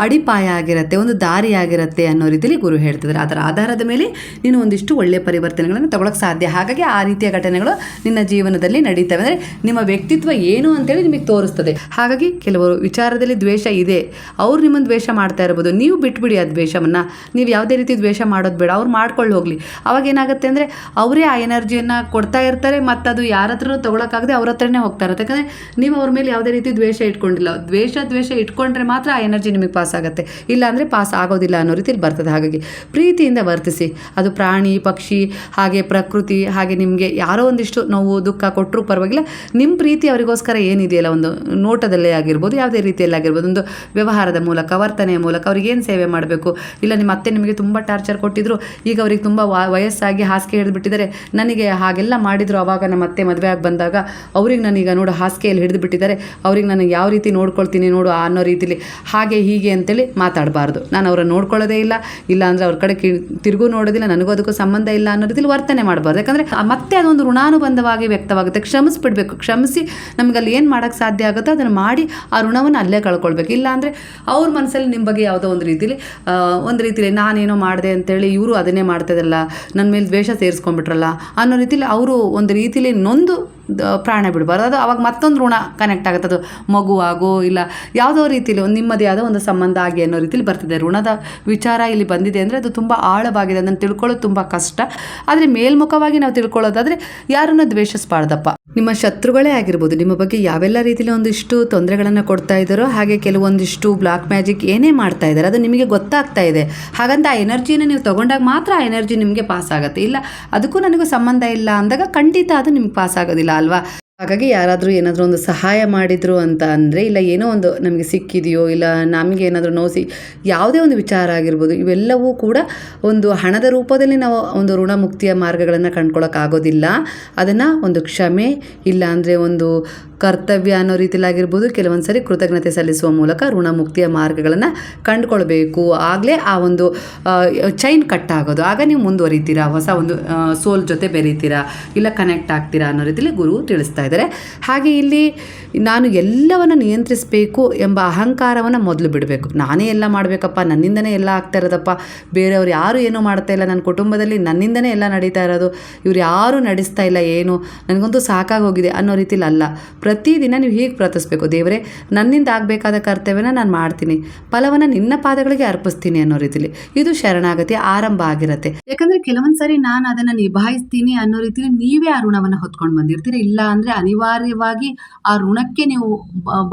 ಅಡಿಪಾಯ ಆಗಿರುತ್ತೆ, ಒಂದು ದಾರಿ ಆಗಿರುತ್ತೆ ಅನ್ನೋ ರೀತಿಯಲ್ಲಿ ಗುರು ಹೇಳ್ತಿದ್ದಾರೆ. ಅದರ ಆಧಾರದ ಮೇಲೆ ನೀನು ಒಂದಿಷ್ಟು ಒಳ್ಳೆಯ ಪರಿವರ್ತನೆಗಳನ್ನು ತಗೊಳ್ಳೋಕೆ ಸಾಧ್ಯ. ಹಾಗಾಗಿ ಆ ರೀತಿಯ ಘಟನೆಗಳು ನಿನ್ನ ಜೀವನದಲ್ಲಿ ನಡೀತವೆ. ಅಂದರೆ ನಿಮ್ಮ ವ್ಯಕ್ತಿತ್ವ ಏನು ಅಂತೇಳಿ ನಿಮಗೆ ತೋರಿಸ್ತದೆ. ಹಾಗಾಗಿ ಕೆಲವರು ವಿಚಾರದಲ್ಲಿ ದ್ವೇಷ ಇದೆ, ಅವ್ರು ನಿಮ್ಮನ್ನು ದ್ವೇಷ ಮಾಡ್ತಾ ಇರ್ಬೋದು, ನೀವು ಬಿಟ್ಬಿಡಿ ಆ ದ್ವೇಷವನ್ನು. ನೀವು ಯಾವುದೇ ರೀತಿ ದ್ವೇಷ ಮಾಡೋದು ಬೇಡ, ಅವ್ರು ಮಾಡ್ಕೊಂಡು ಹೋಗಲಿ. ಅವಾಗ ಏನಾಗುತ್ತೆ ಅಂದರೆ ಅವರೇ ಆ ಎನರ್ಜಿಯನ್ನು ಕೊಡ್ತಾ ಇರ್ತಾರೆ, ಮತ್ತು ಅದು ಯಾರ ಹತ್ರನೂ ತೊಗೊಳಕ್ಕಾಗದೆ ಅವ್ರ ಹತ್ರನೇ ಹೋಗ್ತಾ ಇರುತ್ತೆ. ಯಾಕಂದರೆ ನೀವು ಅವ್ರ ಮೇಲೆ ಯಾವುದೇ ರೀತಿ ದ್ವೇಷ ಇಟ್ಕೊಂಡಿಲ್ಲ. ದ್ವೇಷ ಇಟ್ಕೊಂಡ್ರೆ ಮಾತ್ರ ಆ ಎನರ್ಜಿ ನಿಮಗೆ ಪಾಸ್ ಆಗುತ್ತೆ, ಇಲ್ಲ ಅಂದರೆ ಪಾಸ್ ಆಗೋದಿಲ್ಲ ಅನ್ನೋ ರೀತಿಯಲ್ಲಿ ಬರ್ತದೆ. ಹಾಗಾಗಿ ಪ್ರೀತಿಯಿಂದ ವರ್ತಿಸಿ. ಅದು ಪ್ರಾಣಿ ಪಕ್ಷಿ ಹಾಗೆ ಪ್ರಕೃತಿ ಹಾಗೆ ನಿಮಗೆ ಯಾರೋ ಒಂದಿಷ್ಟು ನೋವು ದುಃಖ ಕೊಟ್ಟರೂ ಪರವಾಗಿಲ್ಲ, ನಿಮ್ಮ ಪ್ರೀತಿ ಅವರಿಗೋಸ್ಕರ ಏನಿದೆಯಲ್ಲ, ಒಂದು ನೋಟದಲ್ಲೇ ಆಗಿರ್ಬೋದು, ಯಾವುದೇ ರೀತಿಯಲ್ಲಿ ಆಗಿರ್ಬೋದು, ಒಂದು ವ್ಯವಹಾರದ ಮೂಲಕ ವರ್ತನೆಯ ಮೂಲಕ ಅವ್ರಿಗೆ ಏನು ಸೇವೆ ಮಾಡಬೇಕು. ಇಲ್ಲ ನಿಮ್ಮ ಅತ್ತೆ ನಿಮಗೆ ತುಂಬ ಟಾರ್ಚರ್ ಕೊಟ್ಟಿದ್ರು, ಈಗ ಅವ್ರಿಗೆ ತುಂಬ ವಯಸ್ಸಾಗಿ ಹಾಸಿಗೆ ಹಿಡಿದ್ಬಿಟ್ಟಿದ್ದಾರೆ, ನನಗೆ ಹಾಗೆಲ್ಲ ಮಾಡಿದ್ರು ಆವಾಗ ನಮ್ಮ ಅತ್ತೆ ಮದುವೆ ಆಗಿ ಬಂದಾಗ, ಅವ್ರಿಗೆ ನಾನೀಗ ನೋಡು ಹಾಸಿಗೆಯಲ್ಲಿ ಹಿಡಿದು ಬಿಟ್ಟಿದ್ದಾರೆ, ಅವ್ರಿಗೆ ನನಗೆ ಯಾವ ರೀತಿ ನೋಡ್ಕೊಳ್ತೀನಿ ನೋಡು ಅನ್ನೋ ರೀತಿಲಿ ಹಾಗೆ ಹೀಗೆ ಅಂತೇಳಿ ಮಾತಾಡಬಾರ್ದು. ನಾನು ಅವ್ರನ್ನ ನೋಡ್ಕೊಳ್ಳೋದೇ ಇಲ್ಲ ಅಂದರೆ ಅವ್ರ ಕಡೆ ತಿರುಗೂ ನೋಡೋದಿಲ್ಲ, ನನಗೂ ಅದಕ್ಕೂ ಸಂಬಂಧ ಇಲ್ಲ ಅನ್ನೋ ರೀತಿಲಿ ವರ್ತನೆ ಮಾಡಬಾರ್ದು. ಯಾಕಂದರೆ ಮತ್ತೆ ಅದೊಂದು ಋಣಾನುಬಂಧವಾಗಿ ವ್ಯಕ್ತವಾಗುತ್ತೆ. ಕ್ಷಮಿಸ್ಬಿಡ್ಬೇಕು. ಕ್ಷಮಿಸಿ ನಮ್ಗೆ ಅಲ್ಲಿ ಏನು ಮಾಡೋಕ್ಕೆ ಸಾಧ್ಯ ಆಗುತ್ತೋ ಅದನ್ನು ಮಾಡಿ ಆ ಋಣವನ್ನು ಅಲ್ಲೇ ಕಳ್ಕೊಳ್ಬೇಕು. ಇಲ್ಲ ಅಂದರೆ ಅವ್ರ ಮನಸ್ಸಲ್ಲಿ ನಿಮ್ಮ ಬಗ್ಗೆ ಯಾವುದೋ ಒಂದು ರೀತಿಲಿ ನಾನೇನೋ ಮಾಡಿದೆ ಅಂತೇಳಿ ಇವರು ಅದನ್ನೇ ಮಾಡ್ತಾಯಿದ್ದಲ್ಲ, ನನ್ನ ಮೇಲೆ ದ್ವೇಷ ಸೇರಿಸ್ಕೊಂಡ್ಬಿಟ್ರಲ್ಲ ಅನ್ನೋ ರೀತಿಲಿ ಅವರು ಒಂದು ರೀತಿಲಿ ನೊಂದು ಪ್ರಾಣ ಬಿಡಬಾರ್ದು. ಅದು ಅವಾಗ ಮತ್ತೊಂದು ಋಣ ಕನೆಕ್ಟ್ ಆಗುತ್ತೆ. ಅದು ಮಗುವಾಗೋ ಇಲ್ಲ ಯಾವುದೋ ರೀತಿಲಿ ಒಂದು ನಿಮ್ಮದೇ ಆದ ಒಂದು ಸಂಬಂಧ ಆಗಿ ಅನ್ನೋ ರೀತಿಲಿ ಬರ್ತಿದೆ. ಋಣದ ವಿಚಾರ ಇಲ್ಲಿ ಬಂದಿದೆ ಅಂದರೆ ಅದು ತುಂಬ ಆಳವಾಗಿದೆ, ಅದನ್ನು ತಿಳ್ಕೊಳ್ಳೋದು ತುಂಬ ಕಷ್ಟ. ಆದರೆ ಮೇಲ್ಮುಖವಾಗಿ ನಾವು ತಿಳ್ಕೊಳ್ಳೋದಾದರೆ ಯಾರನ್ನು ದ್ವೇಷಿಸಬಾರ್ದಪ್ಪ. ನಿಮ್ಮ ಶತ್ರುಗಳೇ ಆಗಿರ್ಬೋದು, ನಿಮ್ಮ ಬಗ್ಗೆ ಯಾವೆಲ್ಲ ರೀತಿಯಲ್ಲಿ ಒಂದಿಷ್ಟು ತೊಂದರೆಗಳನ್ನು ಕೊಡ್ತಾ ಇದ್ದಾರೋ, ಹಾಗೆ ಕೆಲವೊಂದಿಷ್ಟು ಬ್ಲಾಕ್ ಮ್ಯಾಜಿಕ್ ಏನೇ ಮಾಡ್ತಾ ಇದ್ದಾರೆ ಅದು ನಿಮಗೆ ಗೊತ್ತಾಗ್ತಾ ಇದೆ. ಹಾಗಂತ ಆ ಎನರ್ಜಿನ ನೀವು ತೊಗೊಂಡಾಗ ಮಾತ್ರ ಆ ಎನರ್ಜಿ ನಿಮಗೆ ಪಾಸ್ ಆಗುತ್ತೆ. ಇಲ್ಲ ಅದಕ್ಕೂ ನನಗೂ ಸಂಬಂಧ ಇಲ್ಲ ಅಂದಾಗ ಖಂಡಿತ ಅದು ನಿಮ್ಗೆ ಪಾಸ್ ಆಗೋದಿಲ್ಲ ಅಲ್ವಾ. ಹಾಗಾಗಿ ಯಾರಾದರೂ ಏನಾದರೂ ಒಂದು ಸಹಾಯ ಮಾಡಿದರು ಅಂತ ಅಂದರೆ, ಇಲ್ಲ ಏನೋ ಒಂದು ನಮಗೆ ಸಿಕ್ಕಿದೆಯೋ, ಇಲ್ಲ ನಮಗೆ ಏನಾದರೂ ನೋಸಿ ಯಾವುದೇ ಒಂದು ವಿಚಾರ ಆಗಿರ್ಬೋದು, ಇವೆಲ್ಲವೂ ಕೂಡ ಒಂದು ಹಣದ ರೂಪದಲ್ಲಿ ನಾವು ಒಂದು ಋಣಮುಕ್ತಿಯ ಮಾರ್ಗಗಳನ್ನು ಕಂಡ್ಕೊಳ್ಳೋಕ್ಕಾಗೋದಿಲ್ಲ. ಅದನ್ನು ಒಂದು ಕ್ಷಮೆ ಇಲ್ಲ ಅಂದರೆ ಒಂದು ಕರ್ತವ್ಯ ಅನ್ನೋ ರೀತಿಲಾಗಿರ್ಬೋದು, ಕೆಲವೊಂದು ಸರಿ ಕೃತಜ್ಞತೆ ಸಲ್ಲಿಸುವ ಮೂಲಕ ಋಣಮುಕ್ತಿಯ ಮಾರ್ಗಗಳನ್ನು ಕಂಡುಕೊಳ್ಬೇಕು. ಆಗಲೇ ಆ ಒಂದು ಚೈನ್ ಕಟ್ ಆಗೋದು. ಆಗ ನೀವು ಮುಂದುವರಿತೀರಾ, ಹೊಸ ಒಂದು ಸೋಲ್ ಜೊತೆ ಬೆರೀತೀರಾ, ಇಲ್ಲ ಕನೆಕ್ಟ್ ಆಗ್ತೀರಾ ಅನ್ನೋ ರೀತಿಯಲ್ಲಿ ಗುರು ತಿಳಿಸ್ತಾ ಇದ್ದಾರೆ. ಹಾಗೆ ಇಲ್ಲಿ ನಾನು ಎಲ್ಲವನ್ನು ನಿಯಂತ್ರಿಸಬೇಕು ಎಂಬ ಅಹಂಕಾರವನ್ನು ಮೊದಲು ಬಿಡಬೇಕು. ನಾನೇ ಎಲ್ಲ ಮಾಡಬೇಕಪ್ಪ, ನನ್ನಿಂದನೇ ಎಲ್ಲ ಆಗ್ತಾ ಇರೋದಪ್ಪ, ಬೇರೆಯವ್ರು ಯಾರು ಏನೂ ಮಾಡ್ತಾ ಇಲ್ಲ, ನನ್ನ ಕುಟುಂಬದಲ್ಲಿ ನನ್ನಿಂದನೇ ಎಲ್ಲ ನಡೀತಾ ಇರೋದು, ಇವ್ರು ಯಾರೂ ನಡೆಸ್ತಾ ಇಲ್ಲ, ಏನು ನನಗಂತೂ ಸಾಕಾಗೋಗಿದೆ ಅನ್ನೋ ರೀತಿಲಿ ಅಲ್ಲ. ಪ್ರತಿದಿನ ನೀವು ಹೀಗೆ ಪ್ರಾರ್ಥಿಸ್ಬೇಕು, ದೇವರೇ ನನ್ನಿಂದ ಆಗಬೇಕಾದ ಕರ್ತವ್ಯನ ನಾನು ಮಾಡ್ತೀನಿ, ಫಲವನ್ನು ನಿನ್ನ ಪಾದಗಳಿಗೆ ಅರ್ಪಿಸ್ತೀನಿ ಅನ್ನೋ ರೀತಿಲಿ. ಇದು ಶರಣಾಗತಿಯ ಆರಂಭ ಆಗಿರುತ್ತೆ. ಯಾಕಂದರೆ ಕೆಲವೊಂದು ಸರಿ ನಾನು ಅದನ್ನು ನಿಭಾಯಿಸ್ತೀನಿ ಅನ್ನೋ ರೀತಿಲಿ ನೀವೇ ಆ ಋಣವನ್ನು ಹೊತ್ಕೊಂಡು ಬಂದಿರ್ತೀರಿ. ಇಲ್ಲ ಅಂದರೆ ಅನಿವಾರ್ಯವಾಗಿ ಆ ಋಣಕ್ಕೆ ನೀವು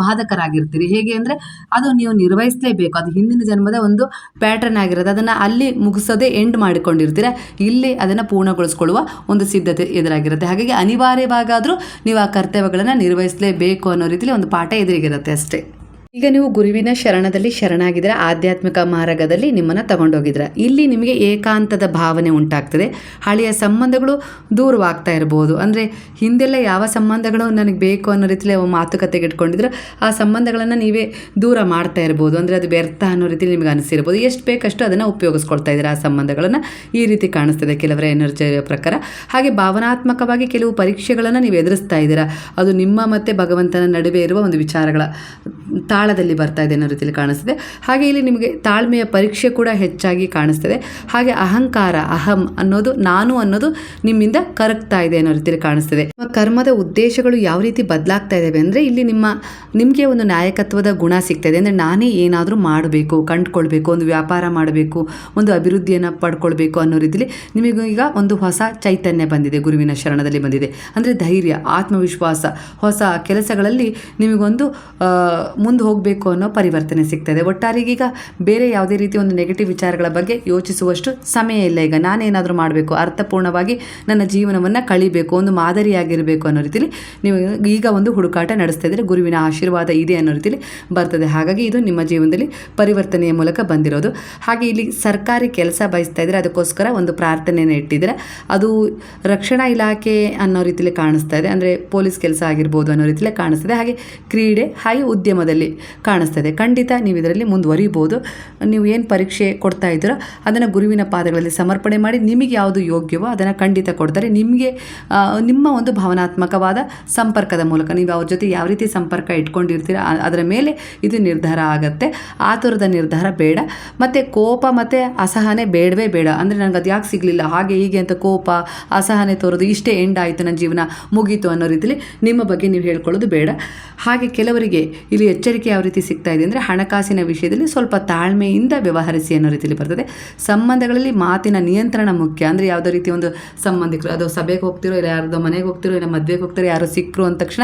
ಬಾಧಕರಾಗಿರ್ತೀರಿ. ಹೇಗೆ ಅಂದರೆ ಅದು ನೀವು ನಿರ್ವಹಿಸಲೇಬೇಕು. ಅದು ಹಿಂದಿನ ಜನ್ಮದ ಒಂದು ಪ್ಯಾಟರ್ನ್ ಆಗಿರೋದು. ಅದನ್ನು ಅಲ್ಲಿ ಮುಗಿಸೋದೇ ಎಂಡ್ ಮಾಡಿಕೊಂಡಿರ್ತೀರ, ಇಲ್ಲಿ ಅದನ್ನು ಪೂರ್ಣಗೊಳಿಸ್ಕೊಳ್ಳುವ ಒಂದು ಸಿದ್ಧತೆ ಎದುರಾಗಿರುತ್ತೆ. ಹಾಗಾಗಿ ಅನಿವಾರ್ಯವಾಗಾದರೂ ನೀವು ಆ ಕರ್ತವ್ಯಗಳನ್ನು ನಿರ್ವಹಿಸಲೇಬೇಕು ಅನ್ನೋ ರೀತಿಯಲ್ಲಿ ಒಂದು ಪಾಠ ಎದುರಿಗಿರುತ್ತೆ ಅಷ್ಟೇ. ಈಗ ನೀವು ಗುರುವಿನ ಶರಣದಲ್ಲಿ ಶರಣಾಗಿದ್ರೆ, ಆಧ್ಯಾತ್ಮಿಕ ಮಾರ್ಗದಲ್ಲಿ ನಿಮ್ಮನ್ನು ತಗೊಂಡೋಗಿದ್ರೆ, ಇಲ್ಲಿ ನಿಮಗೆ ಏಕಾಂತದ ಭಾವನೆ ಉಂಟಾಗ್ತದೆ. ಹಳೆಯ ಸಂಬಂಧಗಳು ದೂರವಾಗ್ತಾ ಇರ್ಬೋದು. ಅಂದರೆ ಹಿಂದೆಲ್ಲ ಯಾವ ಸಂಬಂಧಗಳು ನನಗೆ ಬೇಕು ಅನ್ನೋ ರೀತಿಯಲ್ಲಿ ಮಾತುಕತೆಗೆ ಇಟ್ಕೊಂಡಿದ್ರೆ ಆ ಸಂಬಂಧಗಳನ್ನು ನೀವೇ ದೂರ ಮಾಡ್ತಾ ಇರ್ಬೋದು. ಅಂದರೆ ಅದು ವ್ಯರ್ಥ ಅನ್ನೋ ರೀತಿಯಲ್ಲಿ ನಿಮಗೆ ಅನಿಸಿರ್ಬೋದು. ಎಷ್ಟು ಬೇಕಷ್ಟು ಅದನ್ನು ಉಪಯೋಗಿಸ್ಕೊಳ್ತಾ ಇದ್ದೀರಾ ಆ ಸಂಬಂಧಗಳನ್ನು, ಈ ರೀತಿ ಕಾಣಿಸ್ತದೆ ಕೆಲವರ ಎನರ್ಜಿ ಪ್ರಕಾರ. ಹಾಗೆ ಭಾವನಾತ್ಮಕವಾಗಿ ಕೆಲವು ಪರೀಕ್ಷೆಗಳನ್ನು ನೀವು ಎದುರಿಸ್ತಾ ಇದ್ದೀರಾ. ಅದು ನಿಮ್ಮ ಮತ್ತು ಭಗವಂತನ ನಡುವೆ ಇರುವ ಒಂದು ವಿಚಾರಗಳ ತಾಳದಲ್ಲಿ ಬರ್ತಾ ಇದೆ ಅನ್ನೋ ರೀತಿಯಲ್ಲಿ ಕಾಣಿಸ್ತದೆ. ಹಾಗೆ ಇಲ್ಲಿ ನಿಮಗೆ ತಾಳ್ಮೆಯ ಪರೀಕ್ಷೆ ಕೂಡ ಹೆಚ್ಚಾಗಿ ಕಾಣಿಸ್ತದೆ. ಹಾಗೆ ಅಹಂಕಾರ, ಅಹಂ ಅನ್ನೋದು, ನಾನು ಅನ್ನೋದು ನಿಮ್ಮಿಂದ ಕರಗ್ತಾ ಇದೆ ಅನ್ನೋ ರೀತಿಯಲ್ಲಿ ಕಾಣಿಸ್ತದೆ. ಕರ್ಮದ ಉದ್ದೇಶಗಳು ಯಾವ ರೀತಿ ಬದಲಾಗ್ತಾ ಇದ್ದಾವೆ ಅಂದರೆ, ಇಲ್ಲಿ ನಿಮಗೆ ಒಂದು ನಾಯಕತ್ವದ ಗುಣ ಸಿಗ್ತಾ ಇದೆ. ಅಂದರೆ ನಾನೇ ಏನಾದರೂ ಮಾಡಬೇಕು, ಕಂಡುಕೊಳ್ಬೇಕು, ಒಂದು ವ್ಯಾಪಾರ ಮಾಡಬೇಕು, ಒಂದು ಅಭಿವೃದ್ಧಿಯನ್ನು ಪಡ್ಕೊಳ್ಬೇಕು ಅನ್ನೋ ರೀತಿಯಲ್ಲಿ ನಿಮಗೂ ಈಗ ಒಂದು ಹೊಸ ಚೈತನ್ಯ ಬಂದಿದೆ, ಗುರುವಿನ ಶರಣದಲ್ಲಿ ಬಂದಿದೆ. ಅಂದರೆ ಧೈರ್ಯ, ಆತ್ಮವಿಶ್ವಾಸ, ಹೊಸ ಕೆಲಸಗಳಲ್ಲಿ ನಿಮಗೊಂದು ಮುಂದೆ ಹೋಗಬೇಕು ಅನ್ನೋ ಪರಿವರ್ತನೆ ಸಿಗ್ತದೆ. ಒಟ್ಟಾರೆಗೆ ಈಗ ಬೇರೆ ಯಾವುದೇ ರೀತಿ ಒಂದು ನೆಗೆಟಿವ್ ವಿಚಾರಗಳ ಬಗ್ಗೆ ಯೋಚಿಸುವಷ್ಟು ಸಮಯ ಇಲ್ಲ. ಈಗ ನಾನೇನಾದರೂ ಮಾಡಬೇಕು, ಅರ್ಥಪೂರ್ಣವಾಗಿ ನನ್ನ ಜೀವನವನ್ನು ಕಳಿಬೇಕು, ಒಂದು ಮಾದರಿಯಾಗಿರಬೇಕು ಅನ್ನೋ ರೀತಿಯಲ್ಲಿ ನೀವು ಈಗ ಒಂದು ಹುಡುಕಾಟ ನಡೆಸ್ತಾ ಇದ್ದರೆ ಗುರುವಿನ ಆಶೀರ್ವಾದ ಇದೆ ಅನ್ನೋ ರೀತಿಯಲ್ಲಿ ಬರ್ತದೆ. ಹಾಗಾಗಿ ಇದು ನಿಮ್ಮ ಜೀವನದಲ್ಲಿ ಪರಿವರ್ತನೆಯ ಮೂಲಕ ಬಂದಿರೋದು. ಹಾಗೆ ಇಲ್ಲಿ ಸರ್ಕಾರಿ ಕೆಲಸ ಬಯಸ್ತಾ ಇದ್ದರೆ ಅದಕ್ಕೋಸ್ಕರ ಒಂದು ಪ್ರಾರ್ಥನೆಯನ್ನು ಇಟ್ಟಿದ್ರೆ ಅದು ರಕ್ಷಣಾ ಇಲಾಖೆ ಅನ್ನೋ ರೀತಿಯಲ್ಲಿ ಕಾಣಿಸ್ತಾ ಇದೆ. ಅಂದರೆ ಪೊಲೀಸ್ ಕೆಲಸ ಆಗಿರ್ಬೋದು ಅನ್ನೋ ರೀತಿಯಲ್ಲಿ ಕಾಣಿಸ್ತದೆ. ಹಾಗೆ ಕ್ರೀಡೆ, ಹಾಗೆ ಉದ್ಯಮದಲ್ಲಿ ಕಾಣಿಸ್ತದೆ. ಖಂಡಿತ ನೀವು ಇದರಲ್ಲಿ ಮುಂದುವರಿಬೋದು. ನೀವು ಏನು ಪರೀಕ್ಷೆ ಕೊಡ್ತಾ ಇದ್ದೀರೋ ಅದನ್ನು ಗುರುವಿನ ಪಾದಗಳಲ್ಲಿ ಸಮರ್ಪಣೆ ಮಾಡಿ ನಿಮಗೆ ಯಾವುದು ಯೋಗ್ಯವೋ ಅದನ್ನು ಖಂಡಿತ ಕೊಡ್ತಾರೆ. ನಿಮಗೆ ನಿಮ್ಮ ಒಂದು ಭಾವನಾತ್ಮಕವಾದ ಸಂಪರ್ಕದ ಮೂಲಕ ನೀವು ಅವ್ರ ಜೊತೆ ಯಾವ ರೀತಿ ಸಂಪರ್ಕ ಇಟ್ಕೊಂಡಿರ್ತೀರ ಅದರ ಮೇಲೆ ಇದು ನಿರ್ಧಾರ ಆಗುತ್ತೆ. ಆತುರದ ನಿರ್ಧಾರ ಬೇಡ. ಮತ್ತು ಕೋಪ ಮತ್ತು ಅಸಹನೆ ಬೇಡವೇ ಬೇಡ. ಅಂದರೆ ನನಗೆ ಅದು ಯಾಕೆ ಸಿಗಲಿಲ್ಲ, ಹಾಗೆ ಹೀಗೆ ಅಂತ ಕೋಪ, ಅಸಹನೆ ತೋರೋದು, ಇಷ್ಟೇ ಎಂಡ್ ಆಯಿತು, ನನ್ನ ಜೀವನ ಮುಗೀತು ಅನ್ನೋ ರೀತಿಯಲ್ಲಿ ನಿಮ್ಮ ಬಗ್ಗೆ ನೀವು ಹೇಳ್ಕೊಳ್ಳೋದು ಬೇಡ. ಹಾಗೆ ಕೆಲವರಿಗೆ ಇಲ್ಲಿ ಎಚ್ಚರಿಕೆ ಯಾವ ರೀತಿ ಸಿಗ್ತಾ ಇದೆ ಅಂದರೆ, ಹಣಕಾಸಿನ ವಿಷಯದಲ್ಲಿ ಸ್ವಲ್ಪ ತಾಳ್ಮೆಯಿಂದ ವ್ಯವಹರಿಸಿ ಅನ್ನೋ ರೀತಿಯಲ್ಲಿ ಬರ್ತದೆ. ಸಂಬಂಧಗಳಲ್ಲಿ ಮಾತಿನ ನಿಯಂತ್ರಣ ಮುಖ್ಯ. ಅಂದರೆ ಯಾವುದೋ ರೀತಿ ಒಂದು ಸಂಬಂಧಿಕರು, ಅದು ಸಭೆಗೆ ಹೋಗ್ತಿರೋ, ಇಲ್ಲ ಯಾರ್ದೋ ಮನೆಗೆ ಹೋಗ್ತಿರೋ, ಇಲ್ಲ ಮದುವೆಗೆ ಹೋಗ್ತಿರೋ, ಯಾರೋ ಸಿಕ್ಕರು ಅಂದ ತಕ್ಷಣ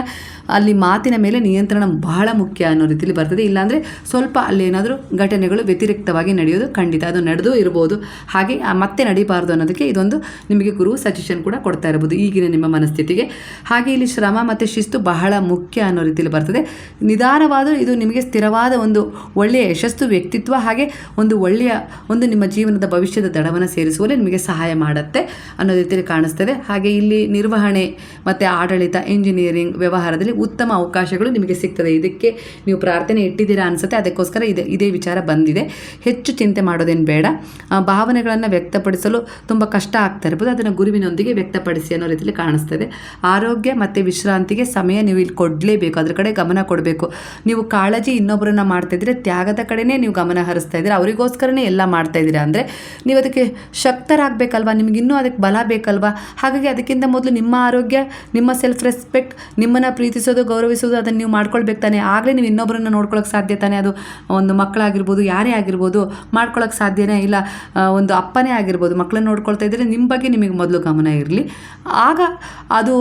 ಅಲ್ಲಿ ಮಾತಿನ ಮೇಲೆ ನಿಯಂತ್ರಣ ಬಹಳ ಮುಖ್ಯ ಅನ್ನೋ ರೀತಿಯಲ್ಲಿ ಬರ್ತದೆ. ಇಲ್ಲಾಂದರೆ ಸ್ವಲ್ಪ ಅಲ್ಲೇನಾದರೂ ಘಟನೆಗಳು ವ್ಯತಿರಿಕ್ತವಾಗಿ ನಡೆಯೋದು ಖಂಡಿತ, ಅದು ನಡೆದೂ ಇರ್ಬೋದು. ಹಾಗೆ ಮತ್ತೆ ನಡೀಬಾರ್ದು ಅನ್ನೋದಕ್ಕೆ ಇದೊಂದು ನಿಮಗೆ ಗುರು ಸಜೆಷನ್ ಕೂಡ ಕೊಡ್ತಾ ಇರ್ಬೋದು ಈಗಿನ ನಿಮ್ಮ ಮನಸ್ಥಿತಿಗೆ. ಹಾಗೆ ಇಲ್ಲಿ ಶ್ರಮ ಮತ್ತು ಶಿಸ್ತು ಬಹಳ ಮುಖ್ಯ ಅನ್ನೋ ರೀತಿಯಲ್ಲಿ ಬರ್ತದೆ. ನಿಧಾನವಾದ ಇದು ನಿಮಗೆ ಸ್ಥಿರವಾದ ಒಂದು ಒಳ್ಳೆಯ ಯಶಸ್ಸು, ವ್ಯಕ್ತಿತ್ವ, ಹಾಗೆ ಒಂದು ಒಳ್ಳೆಯ ಒಂದು ನಿಮ್ಮ ಜೀವನದ ಭವಿಷ್ಯದ ದಡವನ್ನು ಸೇರಿಸುವಲ್ಲಿ ನಿಮಗೆ ಸಹಾಯ ಮಾಡುತ್ತೆ ಅನ್ನೋ ರೀತಿಯಲ್ಲಿ ಕಾಣಿಸ್ತದೆ. ಹಾಗೆ ಇಲ್ಲಿ ನಿರ್ವಹಣೆ ಮತ್ತು ಆಡಳಿತ, ಇಂಜಿನಿಯರಿಂಗ್, ವ್ಯವಹಾರದಲ್ಲಿ ಉತ್ತಮ ಅವಕಾಶಗಳು ನಿಮಗೆ ಸಿಗ್ತದೆ. ಇದಕ್ಕೆ ನೀವು ಪ್ರಾರ್ಥನೆ ಇಟ್ಟಿದ್ದೀರಾ ಅನಿಸುತ್ತೆ, ಅದಕ್ಕೋಸ್ಕರ ಇದೇ ವಿಚಾರ ಬಂದಿದೆ. ಹೆಚ್ಚು ಚಿಂತೆ ಮಾಡೋದೇನು ಬೇಡ. ಭಾವನೆಗಳನ್ನು ವ್ಯಕ್ತಪಡಿಸಲು ತುಂಬ ಕಷ್ಟ ಆಗ್ತಾ ಇರ್ಬೋದು, ಅದನ್ನು ಗುರುವಿನೊಂದಿಗೆ ವ್ಯಕ್ತಪಡಿಸಿ ಅನ್ನೋ ರೀತಿಯಲ್ಲಿ ಕಾಣಿಸ್ತದೆ. ಆರೋಗ್ಯ ಮತ್ತು ವಿಶ್ರಾಂತಿಗೆ ಸಮಯ ನೀವು ಇಲ್ಲಿ ಕೊಡಲೇಬೇಕು, ಅದ್ರ ಕಡೆ ಗಮನ ಕೊಡಬೇಕು. ನೀವು ಕಾಳಜಿ ಇನ್ನೊಬ್ಬರನ್ನ ಮಾಡ್ತಾಯಿದ್ರೆ, ತ್ಯಾಗದ ಕಡೆನೇ ನೀವು ಗಮನ ಹರಿಸ್ತಾ ಇದ್ದೀರಾ, ಅವರಿಗೋಸ್ಕರನೇ ಎಲ್ಲ ಮಾಡ್ತಾ ಇದ್ದೀರಾ ಅಂದರೆ ನೀವು ಅದಕ್ಕೆ ಶಕ್ತರಾಗಬೇಕಲ್ವಾ, ನಿಮಗಿನ್ನೂ ಅದಕ್ಕೆ ಬಲ ಬೇಕಲ್ವಾ. ಹಾಗಾಗಿ ಅದಕ್ಕಿಂತ ಮೊದಲು ನಿಮ್ಮ ಆರೋಗ್ಯ, ನಿಮ್ಮ ಸೆಲ್ಫ್ ರೆಸ್ಪೆಕ್ಟ್, ನಿಮ್ಮನ್ನು ಪ್ರೀತಿಸೋದು, ಗೌರವಿಸೋದು, ಅದನ್ನು ನೀವು ಮಾಡ್ಕೊಳ್ಬೇಕು ತಾನೆ. ಆಗಲೇ ನೀವು ಇನ್ನೊಬ್ಬರನ್ನ ನೋಡ್ಕೊಳ್ಳೋಕೆ ಸಾಧ್ಯ ತಾನೆ. ಅದು ಒಂದು ಮಕ್ಕಳಾಗಿರ್ಬೋದು, ಯಾರೇ ಆಗಿರ್ಬೋದು, ಮಾಡ್ಕೊಳ್ಳೋಕೆ ಸಾಧ್ಯನೇ ಇಲ್ಲ. ಒಂದು ಅಪ್ಪನೇ ಆಗಿರ್ಬೋದು, ಮಕ್ಕಳನ್ನ ನೋಡ್ಕೊಳ್ತಾ ಇದ್ದರೆ ನಿಮ್ಮ ಬಗ್ಗೆ ನಿಮಗೆ ಮೊದಲು ಗಮನ ಇರಲಿ. ಆಗ ಅದು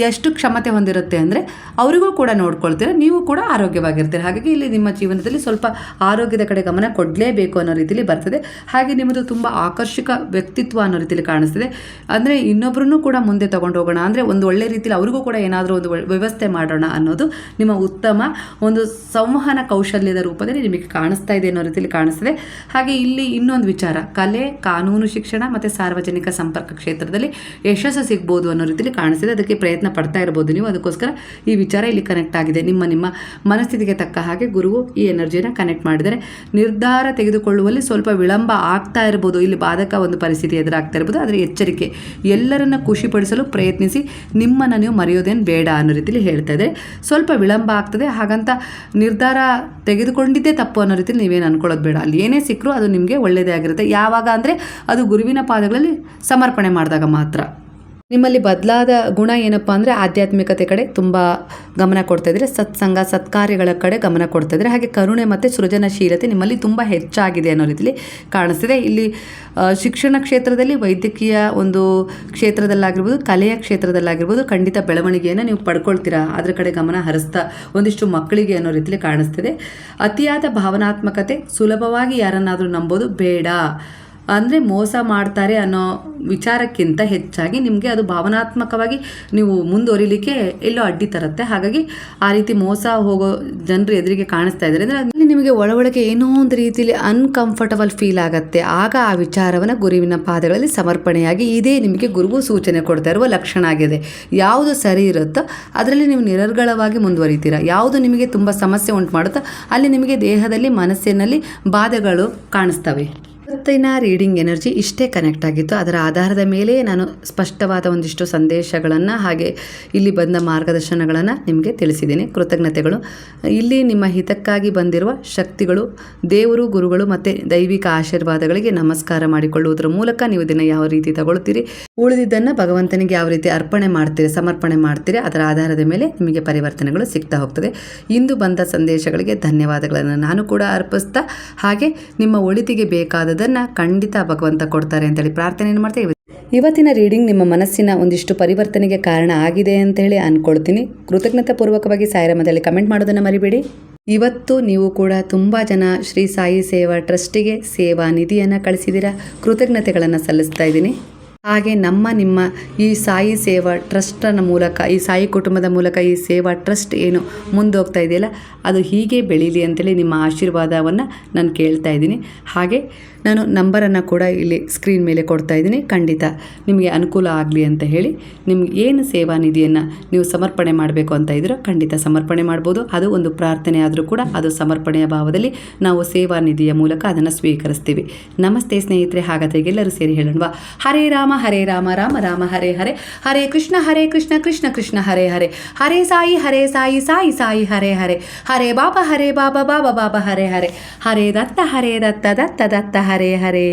ಎಷ್ಟು ಕ್ಷಮತೆ ಹೊಂದಿರುತ್ತೆ ಅಂದರೆ ಅವರಿಗೂ ಕೂಡ ನೋಡ್ಕೊಳ್ತೀರ, ನೀವು ಕೂಡ ಆರೋಗ್ಯವಾಗಿರ್ತೀರ. ಹಾಗಾಗಿ ಇಲ್ಲಿ ನಿಮ್ಮ ಜೀವನದಲ್ಲಿ ಸ್ವಲ್ಪ ಆರೋಗ್ಯದ ಕಡೆ ಗಮನ ಕೊಡಲೇಬೇಕು ಅನ್ನೋ ರೀತಿಯಲ್ಲಿ ಬರ್ತದೆ. ಹಾಗೆ ನಿಮ್ಮದು ತುಂಬ ಆಕರ್ಷಕ ವ್ಯಕ್ತಿತ್ವ ಅನ್ನೋ ರೀತಿಯಲ್ಲಿ ಕಾಣಿಸ್ತದೆ. ಅಂದರೆ ಇನ್ನೊಬ್ಬರನ್ನು ಕೂಡ ಮುಂದೆ ತಗೊಂಡು ಹೋಗೋಣ, ಅಂದರೆ ಒಂದು ಒಳ್ಳೆ ರೀತಿಯಲ್ಲಿ ಅವ್ರಿಗೂ ಕೂಡ ಏನಾದರೂ ಒಂದು ವ್ಯವಸ್ಥೆ ಮಾಡೋಣ ಅನ್ನೋದು ನಿಮ್ಮ ಉತ್ತಮ ಒಂದು ಸಂವಹನ ಕೌಶಲ್ಯದ ರೂಪದಲ್ಲಿ ನಿಮಗೆ ಕಾಣಿಸ್ತಾ ಇದೆ ಅನ್ನೋ ರೀತಿಯಲ್ಲಿ ಕಾಣಿಸ್ತದೆ. ಹಾಗೆ ಇಲ್ಲಿ ಇನ್ನೊಂದು ವಿಚಾರ, ಕಲೆ, ಕಾನೂನು ಶಿಕ್ಷಣ ಮತ್ತು ಸಾರ್ವಜನಿಕ ಸಂಪರ್ಕ ಕ್ಷೇತ್ರದಲ್ಲಿ ಯಶಸ್ಸು ಸಿಗ್ಬೋದು ಅನ್ನೋ ರೀತಿಯಲ್ಲಿ ಕಾಣಿಸ್ತಿದೆ. ಅದಕ್ಕೆ ಪ್ರಯತ್ನ ಪಡ್ತಾ ಇರ್ಬೋದು ನೀವು. ಅದಕ್ಕೋಸ್ಕರ ಈ ವಿಚಾರ ಇಲ್ಲಿ ಕನೆಕ್ಟ್ ಆಗಿದೆ. ನಿಮ್ಮ ಮನಸ್ಥಿತಿಗೆ ತಕ್ಕ ಹಾಗೆ ಗುರುವು ಈ ಎನರ್ಜಿನ ಕನೆಕ್ಟ್ ಮಾಡಿದರೆ ನಿರ್ಧಾರ ತೆಗೆದುಕೊಳ್ಳುವಲ್ಲಿ ಸ್ವಲ್ಪ ವಿಳಂಬ ಆಗ್ತಾ ಇರ್ಬೋದು. ಇಲ್ಲಿ ಬಾಧಕ ಒಂದು ಪರಿಸ್ಥಿತಿ ಎದುರಾಗ್ತಾ ಇರ್ಬೋದು. ಆದರೆ ಎಚ್ಚರಿಕೆ, ಎಲ್ಲರನ್ನ ಖುಷಿಪಡಿಸಲು ಪ್ರಯತ್ನಿಸಿ, ನಿಮ್ಮನ್ನು ನೀವು ಮರೆಯೋದೇನು ಬೇಡ ಅನ್ನೋ ರೀತಿಯಲ್ಲಿ ಹೇಳ್ತಾ ಇದ್ದಾರೆ. ಸ್ವಲ್ಪ ವಿಳಂಬ ಆಗ್ತದೆ, ಹಾಗಂತ ನಿರ್ಧಾರ ತೆಗೆದುಕೊಂಡಿದ್ದೇ ತಪ್ಪು ಅನ್ನೋ ರೀತಿಯಲ್ಲಿ ನೀವೇನು ಅನ್ಕೊಳ್ಳೋದು ಬೇಡ. ಅಲ್ಲಿ ಏನೇ ಸಿಕ್ಕರೂ ಅದು ನಿಮಗೆ ಒಳ್ಳೆಯದೇ ಆಗಿರುತ್ತೆ. ಯಾವಾಗ ಅಂದರೆ ಅದು ಗುರುವಿನ ಪಾದಗಳಲ್ಲಿ ಸಮರ್ಪಣೆ ಮಾಡಿದಾಗ ಮಾತ್ರ. ನಿಮ್ಮಲ್ಲಿ ಬದಲಾದ ಗುಣ ಏನಪ್ಪ ಅಂದರೆ ಆಧ್ಯಾತ್ಮಿಕತೆ ಕಡೆ ತುಂಬ ಗಮನ ಕೊಡ್ತಾ ಇದ್ದೀರಿ, ಸತ್ಸಂಗ ಸತ್ಕಾರ್ಯಗಳ ಕಡೆ ಗಮನ ಕೊಡ್ತಾ ಇದ್ದೀರಿ. ಹಾಗೆ ಕರುಣೆ ಮತ್ತು ಸೃಜನಶೀಲತೆ ನಿಮ್ಮಲ್ಲಿ ತುಂಬ ಹೆಚ್ಚಾಗಿದೆ ಅನ್ನೋ ರೀತಿಯಲ್ಲಿ ಕಾಣಿಸ್ತಿದೆ. ಇಲ್ಲಿ ಶಿಕ್ಷಣ ಕ್ಷೇತ್ರದಲ್ಲಿ, ವೈದ್ಯಕೀಯ ಒಂದು ಕ್ಷೇತ್ರದಲ್ಲಾಗಿರ್ಬೋದು, ಕಲೆಯ ಕ್ಷೇತ್ರದಲ್ಲಾಗಿರ್ಬೋದು ಖಂಡಿತ ಬೆಳವಣಿಗೆಯನ್ನು ನೀವು ಪಡ್ಕೊಳ್ತೀರಾ. ಅದರ ಕಡೆ ಗಮನ ಹರಿಸ್ತಾ ಒಂದಿಷ್ಟು ಮಕ್ಕಳಿಗೆ ಅನ್ನೋ ರೀತಿಯಲ್ಲಿ ಕಾಣಿಸ್ತಿದೆ. ಅತಿಯಾದ ಭಾವನಾತ್ಮಕತೆ, ಸುಲಭವಾಗಿ ಯಾರನ್ನಾದರೂ ನಂಬೋದು ಬೇಡ, ಅಂದರೆ ಮೋಸ ಮಾಡ್ತಾರೆ ಅನ್ನೋ ವಿಚಾರಕ್ಕಿಂತ ಹೆಚ್ಚಾಗಿ ನಿಮಗೆ ಅದು ಭಾವನಾತ್ಮಕವಾಗಿ ನೀವು ಮುಂದುವರಿಲಿಕ್ಕೆ ಎಲ್ಲೋ ಅಡ್ಡಿ ತರುತ್ತೆ. ಹಾಗಾಗಿ ಆ ರೀತಿ ಮೋಸ ಹೋಗೋ ಜನರು ಎದುರಿಗೆ ಕಾಣಿಸ್ತಾ ಇದ್ದಾರೆ ಅಂದರೆ ಅಲ್ಲಿ ನಿಮಗೆ ಒಳಗೆ ಏನೋ ಒಂದು ರೀತಿಯಲ್ಲಿ ಅನ್ಕಂಫರ್ಟಬಲ್ ಫೀಲ್ ಆಗುತ್ತೆ. ಆಗ ಆ ವಿಚಾರವನ್ನು ಗುರುವಿನ ಪಾದಗಳಲ್ಲಿ ಸಮರ್ಪಣೆಯಾಗಿ ಇದೇ ನಿಮಗೆ ಗುರುವು ಸೂಚನೆ ಕೊಡ್ತಾ ಇರುವ ಲಕ್ಷಣ ಆಗಿದೆ. ಯಾವುದು ಸರಿ ಇರುತ್ತೋ ಅದರಲ್ಲಿ ನೀವು ನಿರರ್ಗಳವಾಗಿ ಮುಂದುವರಿತೀರಾ. ಯಾವುದು ನಿಮಗೆ ತುಂಬ ಸಮಸ್ಯೆ ಉಂಟು ಮಾಡುತ್ತೋ ಅಲ್ಲಿ ನಿಮಗೆ ದೇಹದಲ್ಲಿ ಮನಸ್ಸಿನಲ್ಲಿ ಬಾಧೆಗಳು ಕಾಣಿಸ್ತವೆ. ಇವತ್ತಿನ ರೀಡಿಂಗ್ ಎನರ್ಜಿ ಇಷ್ಟೇ ಕನೆಕ್ಟ್ ಆಗಿತ್ತು. ಅದರ ಆಧಾರದ ಮೇಲೆ ನಾನು ಸ್ಪಷ್ಟವಾದ ಒಂದಿಷ್ಟು ಸಂದೇಶಗಳನ್ನು ಹಾಗೆ ಇಲ್ಲಿ ಬಂದ ಮಾರ್ಗದರ್ಶನಗಳನ್ನು ನಿಮಗೆ ತಿಳಿಸಿದ್ದೀನಿ. ಕೃತಜ್ಞತೆಗಳು. ಇಲ್ಲಿ ನಿಮ್ಮ ಹಿತಕ್ಕಾಗಿ ಬಂದಿರುವ ಶಕ್ತಿಗಳು, ದೇವರು, ಗುರುಗಳು ಮತ್ತು ದೈವಿಕ ಆಶೀರ್ವಾದಗಳಿಗೆ ನಮಸ್ಕಾರ ಮಾಡಿಕೊಳ್ಳುವುದರ ಮೂಲಕ ನೀವು ಇದನ್ನು ಯಾವ ರೀತಿ ತಗೊಳ್ತೀರಿ, ಉಳಿದಿದ್ದನ್ನು ಭಗವಂತನಿಗೆ ಯಾವ ರೀತಿ ಅರ್ಪಣೆ ಮಾಡ್ತೀರಿ, ಸಮರ್ಪಣೆ ಮಾಡ್ತೀರಿ, ಅದರ ಆಧಾರದ ಮೇಲೆ ನಿಮಗೆ ಪರಿವರ್ತನೆಗಳು ಸಿಗ್ತಾ ಹೋಗ್ತದೆ. ಇಂದು ಬಂದ ಸಂದೇಶಗಳಿಗೆ ಧನ್ಯವಾದಗಳನ್ನು ನಾನು ಕೂಡ ಅರ್ಪಿಸ್ತಾ, ಹಾಗೆ ನಿಮ್ಮ ಒಳಿತಿಗೆ ಬೇಕಾದ ಖಂಡಿತ ಭಗವಂತ ಕೊಡ್ತಾರೆ ಅಂತೇಳಿ ಪ್ರಾರ್ಥನೆಯನ್ನು ಮಾಡ್ತೇವೆ. ಇವತ್ತಿನ ರೀಡಿಂಗ್ ನಿಮ್ಮ ಮನಸ್ಸಿನ ಒಂದಿಷ್ಟು ಪರಿವರ್ತನೆಗೆ ಕಾರಣ ಆಗಿದೆ ಅಂತ ಹೇಳಿ ಅಂದ್ಕೊಳ್ತೀನಿ. ಕೃತಜ್ಞತಾ ಪೂರ್ವಕವಾಗಿ ಸಾಯಿರಾಮದಲ್ಲಿ ಕಮೆಂಟ್ ಮಾಡೋದನ್ನು ಮರಿಬೇಡಿ. ಇವತ್ತು ನೀವು ಕೂಡ ತುಂಬ ಜನ ಶ್ರೀ ಸಾಯಿ ಸೇವಾ ಟ್ರಸ್ಟಿಗೆ ಸೇವಾ ನಿಧಿಯನ್ನು ಕಳಿಸಿದ್ದೀರಾ. ಕೃತಜ್ಞತೆಗಳನ್ನು ಸಲ್ಲಿಸ್ತಾ ಇದ್ದೀನಿ. ಹಾಗೆ ನಿಮ್ಮ ಈ ಸಾಯಿ ಸೇವಾ ಟ್ರಸ್ಟನ ಮೂಲಕ, ಈ ಸಾಯಿ ಕುಟುಂಬದ ಮೂಲಕ ಈ ಸೇವಾ ಟ್ರಸ್ಟ್ ಏನು ಮುಂದೋಗ್ತಾ ಇದೆಯಲ್ಲ ಅದು ಹೀಗೆ ಬೆಳೀಲಿ ಅಂತೇಳಿ ನಿಮ್ಮ ಆಶೀರ್ವಾದವನ್ನು ನಾನು ಕೇಳ್ತಾ ಇದ್ದೀನಿ. ಹಾಗೆ ನಾನು ನಂಬರನ್ನು ಕೂಡ ಇಲ್ಲಿ ಸ್ಕ್ರೀನ್ ಮೇಲೆ ಕೊಡ್ತಾ ಇದ್ದೀನಿ. ಖಂಡಿತ ನಿಮಗೆ ಅನುಕೂಲ ಆಗಲಿ ಅಂತ ಹೇಳಿ ನಿಮ್ಗೆ ಏನು ಸೇವಾ ನಿಧಿಯನ್ನು ನೀವು ಸಮರ್ಪಣೆ ಮಾಡಬೇಕು ಅಂತ ಇದ್ದರೂ ಖಂಡಿತ ಸಮರ್ಪಣೆ ಮಾಡ್ಬೋದು. ಅದು ಒಂದು ಪ್ರಾರ್ಥನೆ ಆದರೂ ಕೂಡ ಅದು ಸಮರ್ಪಣೆಯ ಭಾವದಲ್ಲಿ ನಾವು ಸೇವಾ ನಿಧಿಯ ಮೂಲಕ ಅದನ್ನು ಸ್ವೀಕರಿಸ್ತೀವಿ. ನಮಸ್ತೆ ಸ್ನೇಹಿತರೆ. ಹಾಗಾದರೆ ಎಲ್ಲರೂ ಸೇರಿ ಹೇಳೋಣವಾ? ಹರೇ ರಾಮ ಹರೇ ರಾಮ ರಾಮ ರಾಮ ಹರೇ ಹರೇ, ಹರೇ ಕೃಷ್ಣ ಕೃಷ್ಣ ಕೃಷ್ಣ ಹರೇ ಹರೇ, ಹರೇ ಸಾಯಿ ಸಾಯಿ ಸಾಯಿ ಹರೇ ಹರೇ, ಹರೇ ಬಾಬಾ ಬಾಬಾ ಬಾಬಾ ಹರೇ ಹರೇ, ಹರೇ ದತ್ತ ದತ್ತ ದತ್ತ ಹರೇ ಹರೇ.